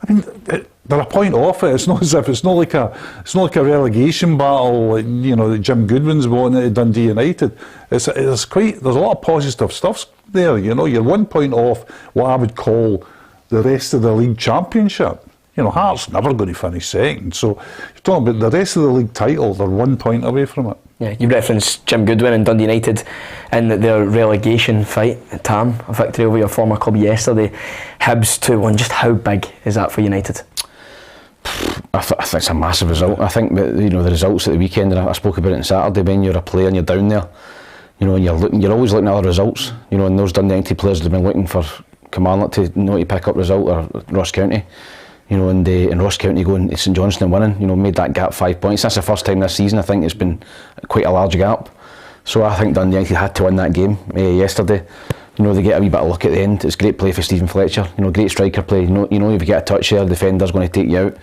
I mean, they're a point off it. It's not as if it's not like a relegation battle, like, that Jim Goodwin's won at Dundee United. There's a lot of positive stuff there. You're 1 point off what I would call the rest of the league championship. You know, Hearts never going to finish second. So you're talking about the rest of the league title, they're 1 point away from it. Yeah, you referenced Jim Goodwin and Dundee United in their relegation fight at Tam, a victory over your former club yesterday. Hibs 2-1, just how big is that for United? I think it's a massive result. I think that, you know, the results at the weekend, and I spoke about it on Saturday, when you're a player and you're down there, you know, and you're always looking at other results. You know, and those Dundee United players have been looking for Kilmarnock to pick up result, or Ross County. You know, and Ross County going to St Johnson and winning, you know, made that gap 5 points. That's the first time this season I think it's been quite a large gap. So I think Dundee United had to win that game yesterday. You know, they get a wee bit of luck at the end. It's great play for Stephen Fletcher. You know, great striker play. You know if you get a touch there, the defender's going to take you out.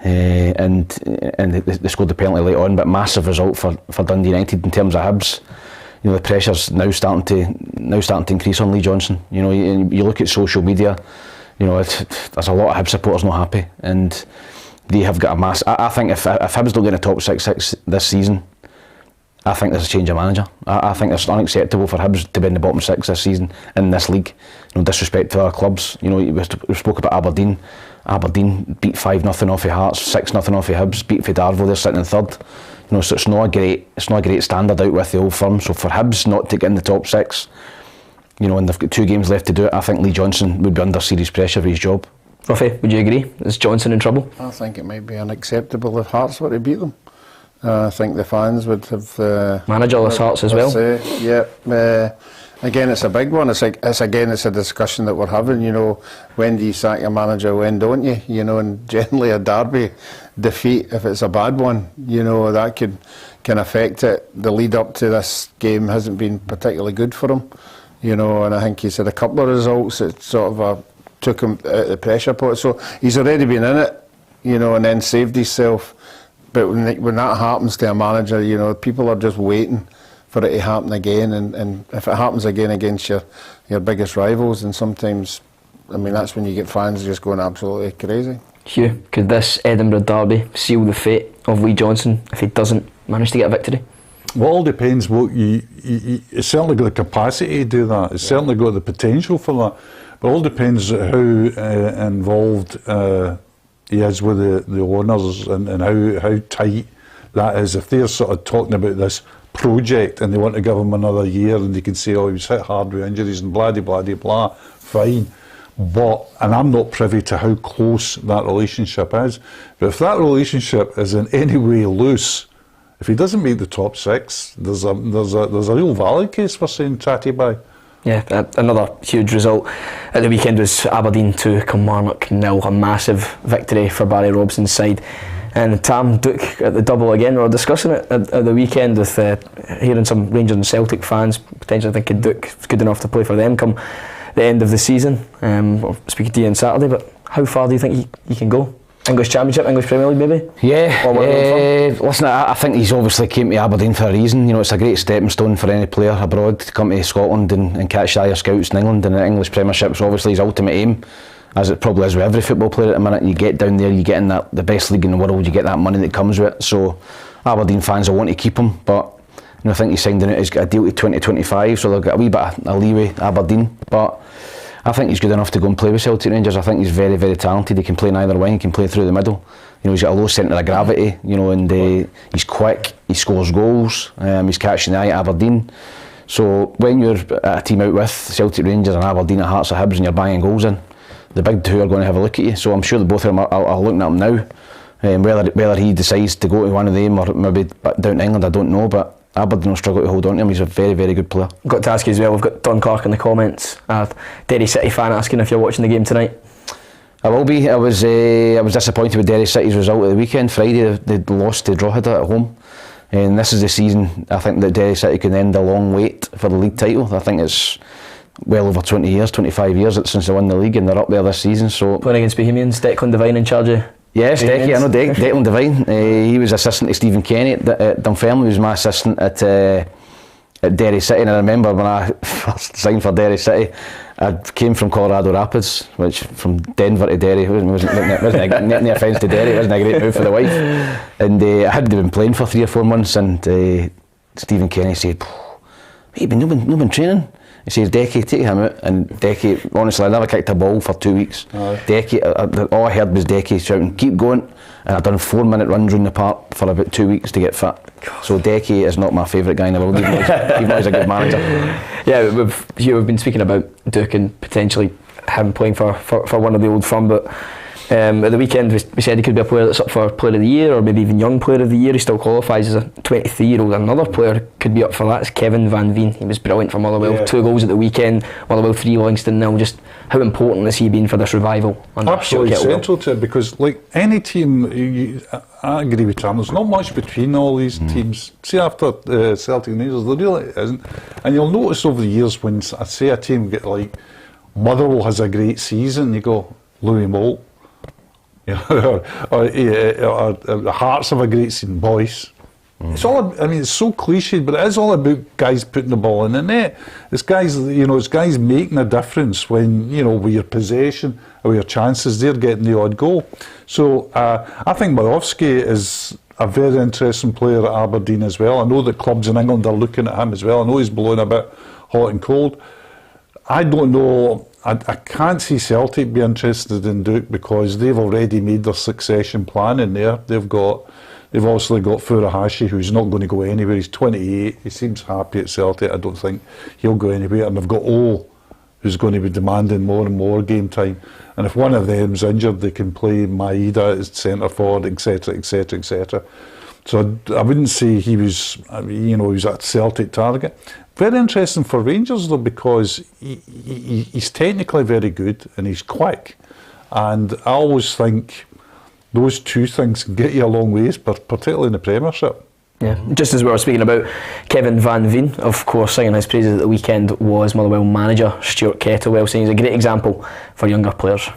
And they scored the penalty late on, but massive result for Dundee United in terms of Hibs. You know, the pressure's now starting to increase on Lee Johnston. You know, you look at social media. You know, there's a lot of Hibs supporters not happy, and they have got a mass. I think if Hibs don't get in the top six this season, I think there's a change of manager. I think it's unacceptable for Hibs to be in the bottom six this season in this league. You know, disrespect to other clubs. You know, we spoke about Aberdeen. Aberdeen beat 5-0 off of Hearts, 6-0 off of Hibs, beat Darvo. They're sitting in third. You know, so it's not a great standard out with the old firm. So for Hibs not to get in the top six, you know, and they've got 2 games left to do it, I think Lee Johnston would be under serious pressure for his job. Ruffy, would you agree? Is Johnston in trouble? I think it might be unacceptable if Hearts were to beat them. I think the fans would have... Managerless Hearts as well? Again, it's a big one. It's a discussion that we're having, you know, when do you sack your manager, when don't you? You know, and generally a derby defeat, if it's a bad one, you know, that can affect it. The lead up to this game hasn't been particularly good for him. You know, and I think he's had a couple of results that sort of took him out of the pressure pot. So he's already been in it, you know, and then saved himself. But when that happens to a manager, you know, people are just waiting for it to happen again. And if it happens again against your biggest rivals, then sometimes, I mean, that's when you get fans just going absolutely crazy. Hugh, could this Edinburgh derby seal the fate of Lee Johnston if he doesn't manage to get a victory? Well, it all depends what it's certainly got the capacity to do that. It's certainly got the potential for that. But it all depends how involved he is with the owners and how tight that is. If they're sort of talking about this project and they want to give him another year and they can say, oh, he was hit hard with injuries and blah, blah, blah, blah, fine. And I'm not privy to how close that relationship is. But if that relationship is in any way loose, if he doesn't make the top six, there's a real valid case for saying tatty bye. Yeah, another huge result at the weekend was Aberdeen 2, Kilmarnock 0, a massive victory for Barry Robson's side. And Tam Duke at the double again. We were discussing it at the weekend with hearing some Rangers and Celtic fans potentially thinking Duke is good enough to play for them come the end of the season. We'll speak to you on Saturday, but how far do you think he can go? English Championship, English Premier League maybe? Yeah, listen, I think he's obviously came to Aberdeen for a reason. You know, it's a great stepping stone for any player abroad to come to Scotland and catch the higher scouts in England, and the English Premiership is obviously his ultimate aim, as it probably is with every football player at the minute. You get down there, you get in the best league in the world, you get that money that comes with it. So Aberdeen fans will want to keep him, but you know, I think he's signed he's got a deal to 2025, so they'll get a wee bit of a leeway, Aberdeen. But I think he's good enough to go and play with Celtic Rangers. I think he's very, very talented. He can play in either wing, he can play through the middle. You know, he's got a low centre of gravity, you know, and he's quick, he scores goals, he's catching the eye at Aberdeen. So when you're at a team out with Celtic Rangers and Aberdeen at Hearts or Hibs and you're banging goals in, the big two are going to have a look at you. So I'm sure that both of them are looking at him now. Whether he decides to go to one of them or maybe down to England, I don't know, but Aberdeen will struggle to hold on to him. He's a very, very good player. Got to ask you as well, we've got Don Clark in the comments, Derry City fan asking if you're watching the game tonight. I will be. I was disappointed with Derry City's result at the weekend. Friday they lost to Drogheda at home, and this is the season I think that Derry City can end a long wait for the league title. I think it's well over 20 years, 25 years since they won the league, and they're up there this season. So playing against Bohemians, Declan Devine in charge of. Yes, Decky, I know Declan Devine. He was assistant to Stephen Kenny at Dunfermline. He was my assistant at Derry City, and I remember when I first signed for Derry City, I came from Colorado Rapids, which from Denver to Derry wasn't any offence to Derry, it wasn't a great move for the wife. And I hadn't been playing for 3 or 4 months, and Stephen Kenny said, "Hey, you've been training?" He says, Decky, take him out. And Decky, honestly, I never kicked a ball for 2 weeks. Decky, all I heard was Decky shouting, keep going. And I've done 4-minute runs around the park for about 2 weeks to get fit. So Decky is not my favourite guy in the world, even though he's a good manager. Yeah, we've been speaking about Duke and potentially him playing for one of the old firm, but at the weekend we said he could be a player that's up for Player of the Year, or maybe even Young Player of the Year. He still qualifies as a 23-year-old. Another player could be up for that is Kevin Van Veen. He was brilliant for Motherwell. Yeah. 2 goals at the weekend, Motherwell 3, Livingston 0. Just how important has he been for this revival? Absolutely central to it, because like any team, I agree with Tom, there's not much between all these teams. See, after Celtic and Rangers, there really isn't. And you'll notice over the years when I say a team get like Motherwell has a great season, you go Louis Moult, you know, or the Hearts have a great season, Boyce. It's all, I mean, it's so cliched, but it is all about guys putting the ball in the net. It's guys, you know, it's guys making a difference when, you know, with your possession or with your chances, they're getting the odd goal. So I think Borowski is a very interesting player at Aberdeen as well. I know that clubs in England are looking at him as well. I know he's blowing a bit hot and cold. I don't know, I can't see Celtic be interested in Duke because they've already made their succession plan in there. They've obviously got Furuhashi, who's not going to go anywhere. He's 28, he seems happy at Celtic. I don't think he'll go anywhere. And they've got O, who's going to be demanding more and more game time. And if one of them's injured, they can play Maeda as centre forward, etc., etc., etc. So I wouldn't say he was, you know, he was a Celtic target. Very interesting for Rangers though, because he's technically very good and he's quick. And I always think those two things can get you a long ways, particularly in the Premiership. Yeah, just as we were speaking about Kevin Van Veen, of course, singing his praises at the weekend was Motherwell manager Stuart Kettlewell, saying he's a great example for younger players.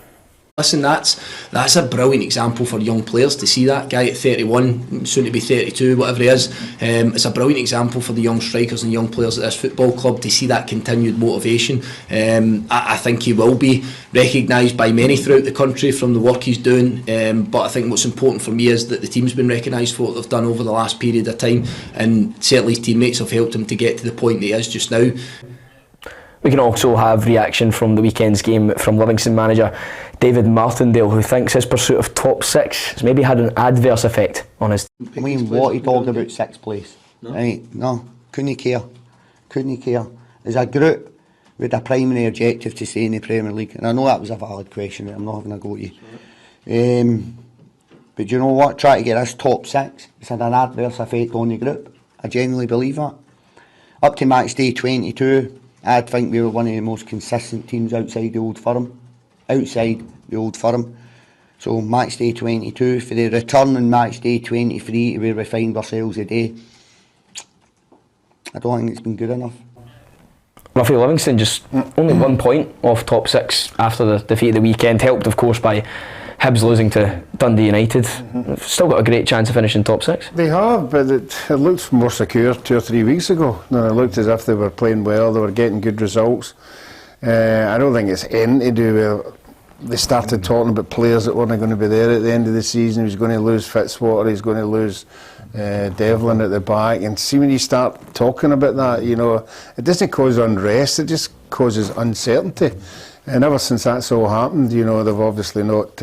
Listen, that's a brilliant example for young players to see that guy at 31, soon to be 32, whatever he is. It's a brilliant example for the young strikers and young players at this football club to see that continued motivation. I think he will be recognised by many throughout the country from the work he's doing. But I think what's important for me is that the team's been recognised for what they've done over the last period of time, and certainly his teammates have helped him to get to the point that he is just now. We can also have reaction from the weekend's game from Livingston manager David Martindale, who thinks his pursuit of top 6 has maybe had an adverse effect on his team. I mean, what he talked about 6th place. No. Right? No, couldn't care. As a group, we had a primary objective to stay in the Premier League, and I know that was a valid question, I'm not having a go at you. But you know what? Try to get us top 6. It's had an adverse effect on the group. I genuinely believe that. Up to match day 22, I think we were one of the most consistent teams outside the old firm. So match day 22, for the return on match day 23 where we find ourselves today, I don't think it's been good enough. Roughly Livingston just only 1 point off top 6 after the defeat of the weekend, helped of course by Hibs losing to Dundee United. Still got a great chance of finishing top 6. They have, but it looked more secure 2 or 3 weeks ago. No, it looked as if they were playing well, they were getting good results. I don't think it's anything to do with, they started talking about players that weren't going to be there at the end of the season. He was going to lose Fitzwater, he's going to lose Devlin at the back, and see when you start talking about that, you know, it doesn't cause unrest, it just causes uncertainty. And ever since that's all happened, you know, they've obviously not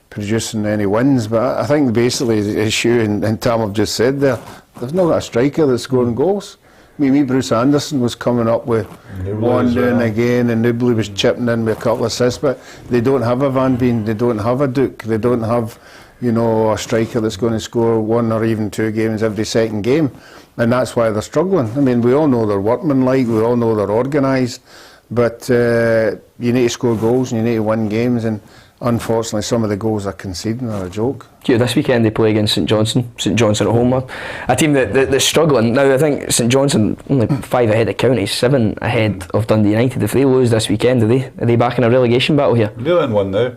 producing any wins. But I think basically the issue, and Tam have just said there, they've not got a striker that's scoring goals. I mean, Bruce Anderson was coming up with one now and again, and Nubly was chipping in with a couple of assists, but they don't have a Van Veen, they don't have a Duke, they don't have, you know, a striker that's going to score 1 or even 2 games every second game. And that's why they're struggling. I mean, we all know they're workmanlike, we all know they're organised, but you need to score goals and you need to win games, and unfortunately some of the goals they're conceding are a joke. Yeah, this weekend they play against St Johnson at home, a team that's struggling. Now I think St Johnson only 5 ahead of County, 7 ahead of Dundee United. If they lose this weekend, are they back in a relegation battle here? They're in one now.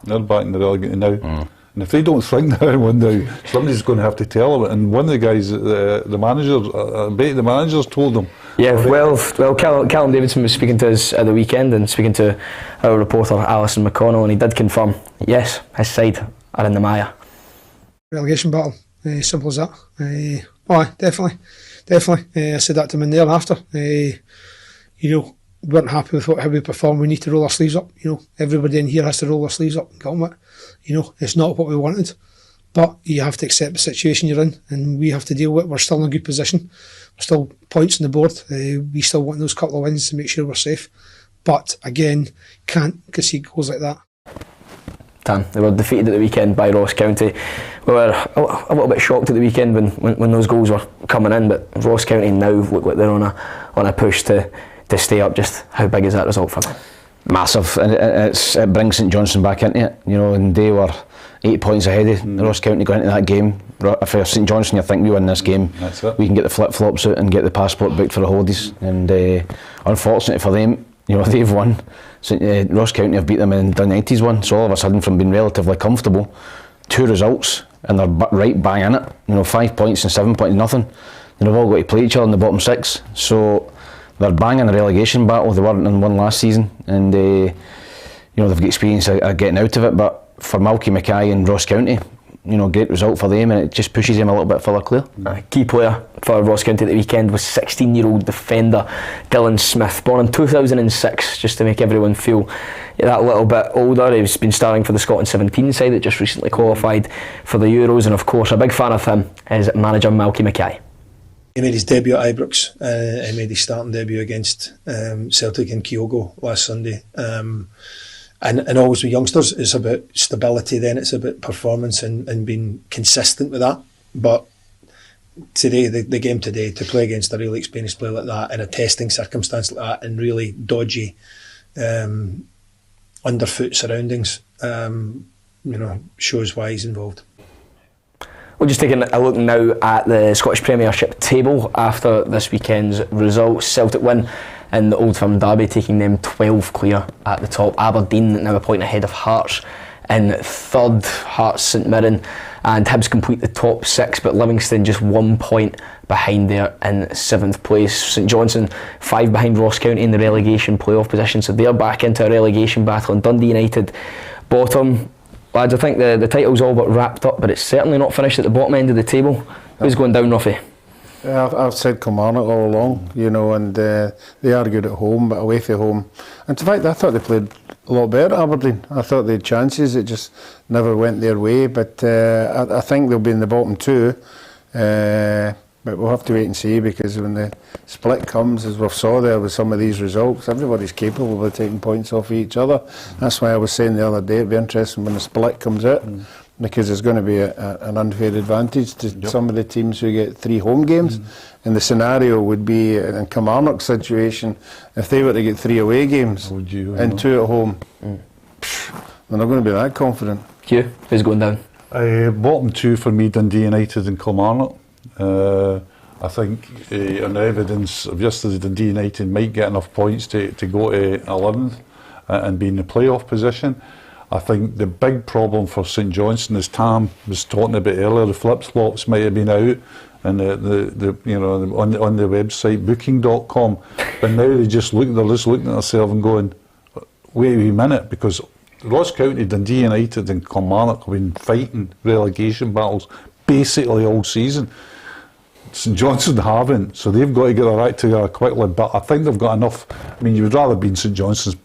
They're back in the relegation now. And if they don't think they're in one now, somebody's going to have to tell them. And one of the guys, the manager, I bet the managers told them. Yeah, well, Callum Davidson was speaking to us at the weekend and speaking to our reporter Alison McConnell, and he did confirm, yes, his side are in the mire. Relegation battle, simple as that. Definitely. I said that to him in there after. You we weren't happy with how we performed. We need to roll our sleeves up. Everybody in here has to roll their sleeves up and get on with it. It's not what we wanted, but you have to accept the situation you're in, and we have to deal with it. We're still in a good position. We're still points on the board. We still want those couple of wins to make sure we're safe. But again, can't concede goals like that. Dan, they were defeated at the weekend by Ross County. We were a little bit shocked at the weekend when those goals were coming in, but Ross County now look like they're on a push to stay up. Just how big is that result for them? Massive, and it brings St Johnson back into it, and they were 8 points ahead of Ross County going into that game. If you're St Johnson, you think we win this game, we can get the flip-flops out and get the passport booked for the holidays. And unfortunately for them, they've won. Ross County have beat them and Dundee's won. So all of a sudden, from being relatively comfortable, 2 results and they're right bang in it. 5 points and 7 points, nothing. They've all got to play each other in the bottom 6. So they're banging a relegation battle. They weren't in one last season, and they've got experience of getting out of it. But for Malky Mackay and Ross County, great result for them, and it just pushes them a little bit further clear. Key player for Ross County at the weekend was 16-year-old defender Dylan Smith, born in 2006, just to make everyone feel that little bit older. He's been starring for the Scotland 17 side that just recently qualified for the Euros, and of course a big fan of him is manager Malky Mackay. He made his debut at Ibrox. He made his starting debut against Celtic in Kyogo last Sunday. And always with youngsters, it's about stability then, it's about performance and being consistent with that. But today, the game today, to play against a really experienced player like that in a testing circumstance like that, in really dodgy, underfoot surroundings, shows why he's involved. We're just taking a look now at the Scottish Premiership table after this weekend's results. Celtic win in the Old Firm derby, taking them 12 clear at the top. Aberdeen now a point ahead of Hearts in third. Hearts, St Mirren and Hibs complete the top 6, but Livingston just 1 point behind there in 7th place. St Johnson 5 behind Ross County in the relegation playoff position, so they're back into a relegation battle. And Dundee United bottom. Lads, I think the title's all but wrapped up, but it's certainly not finished at the bottom end of the table. Who's going down, Ruffy? I've said Kilmarnock all along, and they are good at home, but away from home. And in fact, I thought they played a lot better at Aberdeen. I thought they had chances, it just never went their way. But I think they'll be in the bottom 2. But we'll have to wait and see, because when the split comes, as we've saw there with some of these results, everybody's capable of taking points off each other. That's why I was saying the other day it'd be interesting when the split comes out, because there's going to be an unfair advantage to some of the teams who get 3 home games. And the scenario would be, in Kilmarnock's situation, if they were to get 3 away games and 2 at home, they're not going to be that confident. Hugh, who's going down? Bottom 2 for me, Dundee United and Kilmarnock. I think on the evidence of yesterday, Dundee United might get enough points to go to 11th and be in the playoff position. I think the big problem for St Johnson, as Tam was talking about earlier, the flip-flops might have been out and on the website booking.com, but now they're just looking at themselves and going, wait a minute, because Ross County, Dundee United and Kilmarnock have been fighting relegation battles basically all season. St Johnson haven't, so they've got to get their act together quickly, but I think they've got enough. I mean, you would rather be in St Johnson's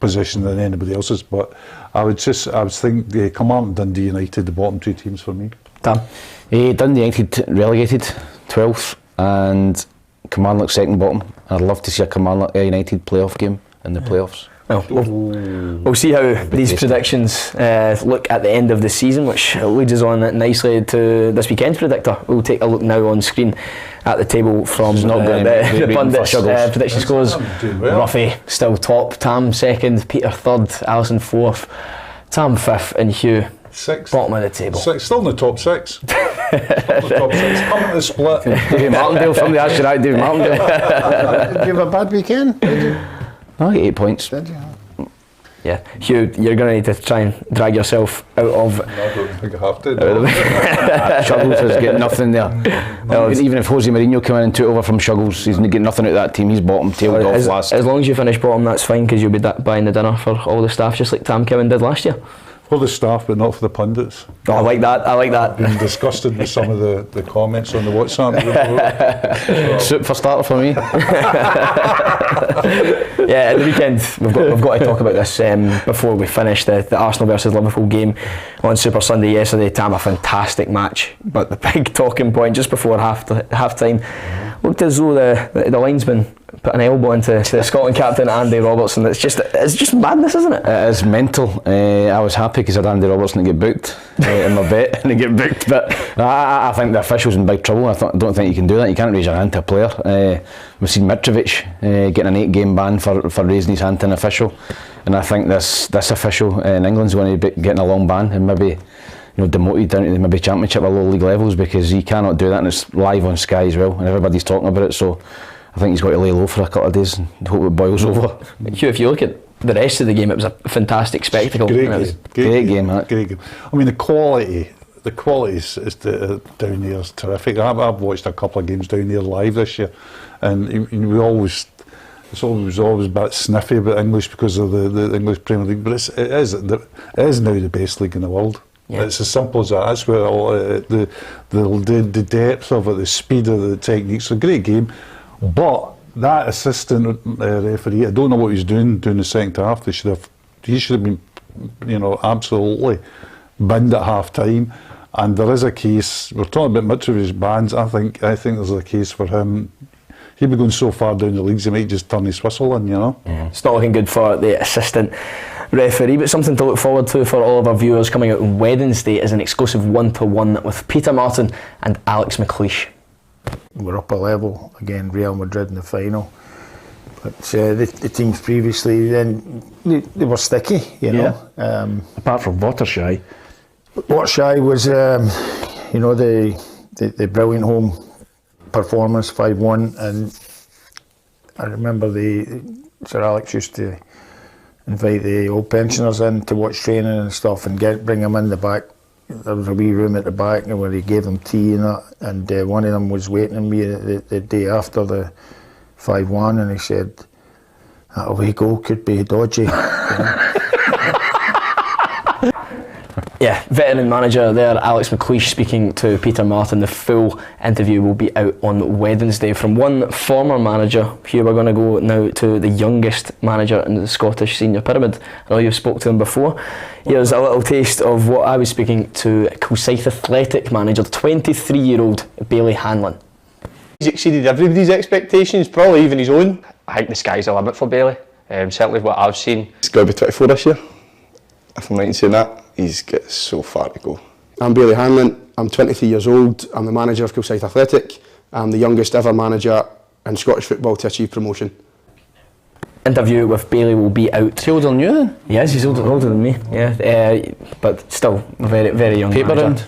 position than anybody else's, but I would think Kilmarnock and Dundee United, the bottom 2 teams for me. Dan? Dundee United relegated 12th and Kilmarnock second bottom. I'd love to see a Kilmarnock United playoff game in the playoffs. Well, we'll see how these predictions look at the end of the season, which leads us on nicely to this weekend's predictor. We'll take a look now on screen at the table from the pundits. Prediction scores: Ruffy still top, Tam second, Peter third, Alison fourth, Tam fifth, and Hugh sixth. Bottom of the table. Still in the top 6. Coming to the split. David Martindale. Somebody asked you that, David Martindale. Did you have a bad weekend? I get 8 points. Yeah, Hugh, you're going to need to try and drag yourself out of. I don't think I have to. Shuggles has got nothing there. Even if Jose Mourinho came in and took over from Shuggles, he's getting nothing out of that team. He's bottom, tailed off last. As long as you finish bottom, that's fine, because you'll be buying the dinner for all the staff, just like Tam Cowan did last year. For the staff, but not for the pundits. Oh, I like that. I've been disgusted with some of the comments on the WhatsApp group. Soup for starter for me. Yeah, at the weekend we've got to talk about this before we finish. The Arsenal versus Liverpool game on Super Sunday yesterday. Tam, a fantastic match, but the big talking point just before half time looked as though the linesman put an elbow into the Scotland captain Andy Robertson. It's just madness, isn't it? It is mental. I was happy because I had Andy Robertson to get booked in my bet and to get booked, but I think the official's in big trouble. I don't think you can do that. You can't raise your hand to a player. We've seen Mitrovic getting an 8-game ban for raising his hand to an official, and I think this official in England's going to be getting a long ban and maybe demoted down to maybe Championship or low league levels, because he cannot do that, and it's live on Sky as well and everybody's talking about it. So I think he's got to lay low for a couple of days and hope it boils over. Hugh, if you look at the rest of the game, it was a fantastic spectacle. Great game. I mean, the quality is down there is terrific. I've watched a couple of games down there live this year, and it's always a bit sniffy about English because of the English Premier League, but it is now the best league in the world. Yeah. It's as simple as that. That's where the depth of it, the speed of the techniques. A great game, but that assistant referee, I don't know what he's doing the second half. He should have been, absolutely binned at half time. And there is a case. We're talking about Mitrovic's bans. I think there's a case for him. He'll be going so far down the leagues, he might just turn his whistle in. It's not looking good for the assistant referee, but something to look forward to for all of our viewers. Coming out on Wednesday is an exclusive 1-to-1 with Peter Martin and Alex McCleish. We're up a level again, Real Madrid in the final, but the teams previously then they were sticky, apart from Watershy was the brilliant home performance 5-1, and I remember Sir Alex used to invite the old pensioners in to watch training and stuff and bring them in the back. There was a wee room at the back where he gave them tea and that, and one of them was waiting on me the day after the 5-1, and he said, that away goal could be dodgy. Yeah, veteran manager there, Alex McCleish, speaking to Peter Martin. The full interview will be out on Wednesday. From one former manager, Hugh, we're going to go now to the youngest manager in the Scottish senior pyramid. I know you've spoke to him before. Here's a little taste of what I was speaking to Kilsyth Athletic manager, 23-year-old Beale Hanlon. He's exceeded everybody's expectations, probably even his own. I think the sky's the limit for Beale. Certainly what I've seen. He's going to be 24 this year, if I'm right in saying that. He's got so far to go. I'm Beale Hanlon, I'm 23 years old, I'm the manager of Kilsyth Athletic. I'm the youngest ever manager in Scottish football to achieve promotion. Interview with Beale will be out. Is he older than you then? Yes, he's older than me, but still a very, very young paper manager.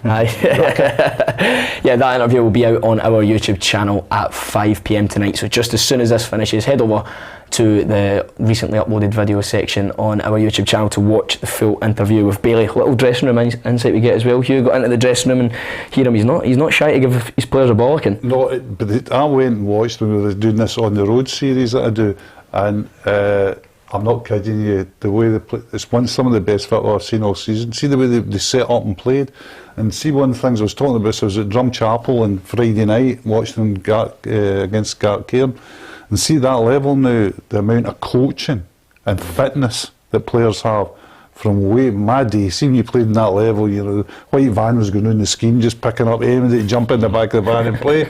Yeah, that interview will be out on our YouTube channel at 5 PM tonight, so just as soon as this finishes, head over to the recently uploaded video section on our YouTube channel to watch the full interview with Beale. Little dressing room insight we get as well. Hugh got into the dressing room and hear him. He's not shy to give his players a bollocking. No, but I went and watched when we were doing this on the road series that I do, and I'm not kidding you. The way they play, it's some of the best football I've seen all season. See the way they set up and played, and see one of the things I was talking about. So I was at Drumchapel on Friday night watching them against Gartcairn. And see that level now, the amount of coaching and fitness that players have from way my day. See when you played in that level, White Van was going on the scheme, just picking up aiming it, jump in the back of the van and play.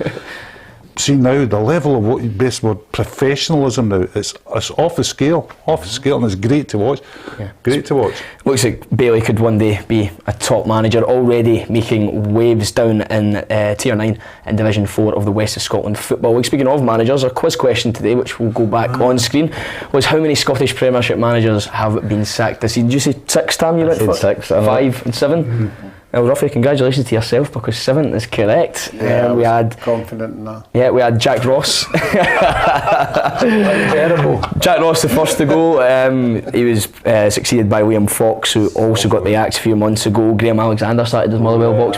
See now the level of what best word professionalism now, it's off the scale, and it's great to watch. Great to watch. Looks like Beale could one day be a top manager, already making waves down in Tier 9 and Division 4 of the West of Scotland Football League. Speaking of managers, our quiz question today, which will go back on screen, was how many Scottish Premiership managers have been sacked this season? Did you say 6, Tam? You went for 6. 5 and 7? Well, Ruffy, congratulations to yourself because 7th is correct. Yeah, we had confident in that. Yeah, we had Jack Ross. Terrible. Jack Ross, the first to go. He was succeeded by Liam Fox, who also got the axe a few months ago. Graham Alexander started his Motherwell box.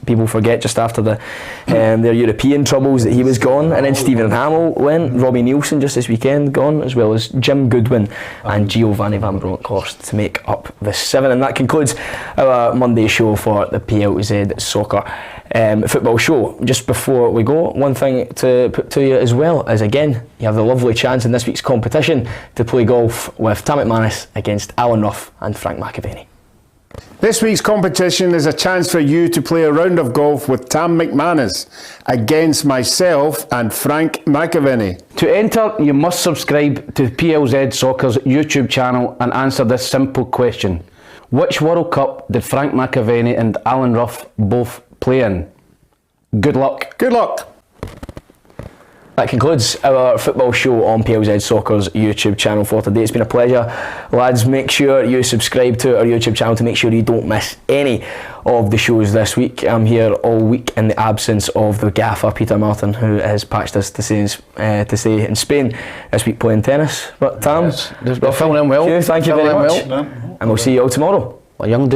People forget just after their European troubles that he was gone, and then Stephen Hamill went. Robbie Neilson just this weekend gone, as well as Jim Goodwin and Giovanni Van Bronckhorst to make up the 7. And that concludes our Monday show for the PLZ Soccer football show. Just before we go, one thing to put to you as well is, again, you have the lovely chance in this week's competition to play golf with Tam McManus against Alan Rough and Frank McAvenny. This week's competition is a chance for you to play a round of golf with Tam McManus against myself and Frank McAvenny. To enter, you must subscribe to PLZ Soccer's YouTube channel and answer this simple question. Which World Cup did Frank McAvenny and Alan Rough both play in? Good luck. Good luck. That concludes our football show on PLZ Soccer's YouTube channel for today. It's been a pleasure. Lads, make sure you subscribe to our YouTube channel to make sure you don't miss any of the shows this week. I'm here all week in the absence of the gaffer, Peter Martin, who has patched us to stay in Spain this week playing tennis. But Tam, they're filling in well. Thank you very much. And we'll see you all tomorrow. A young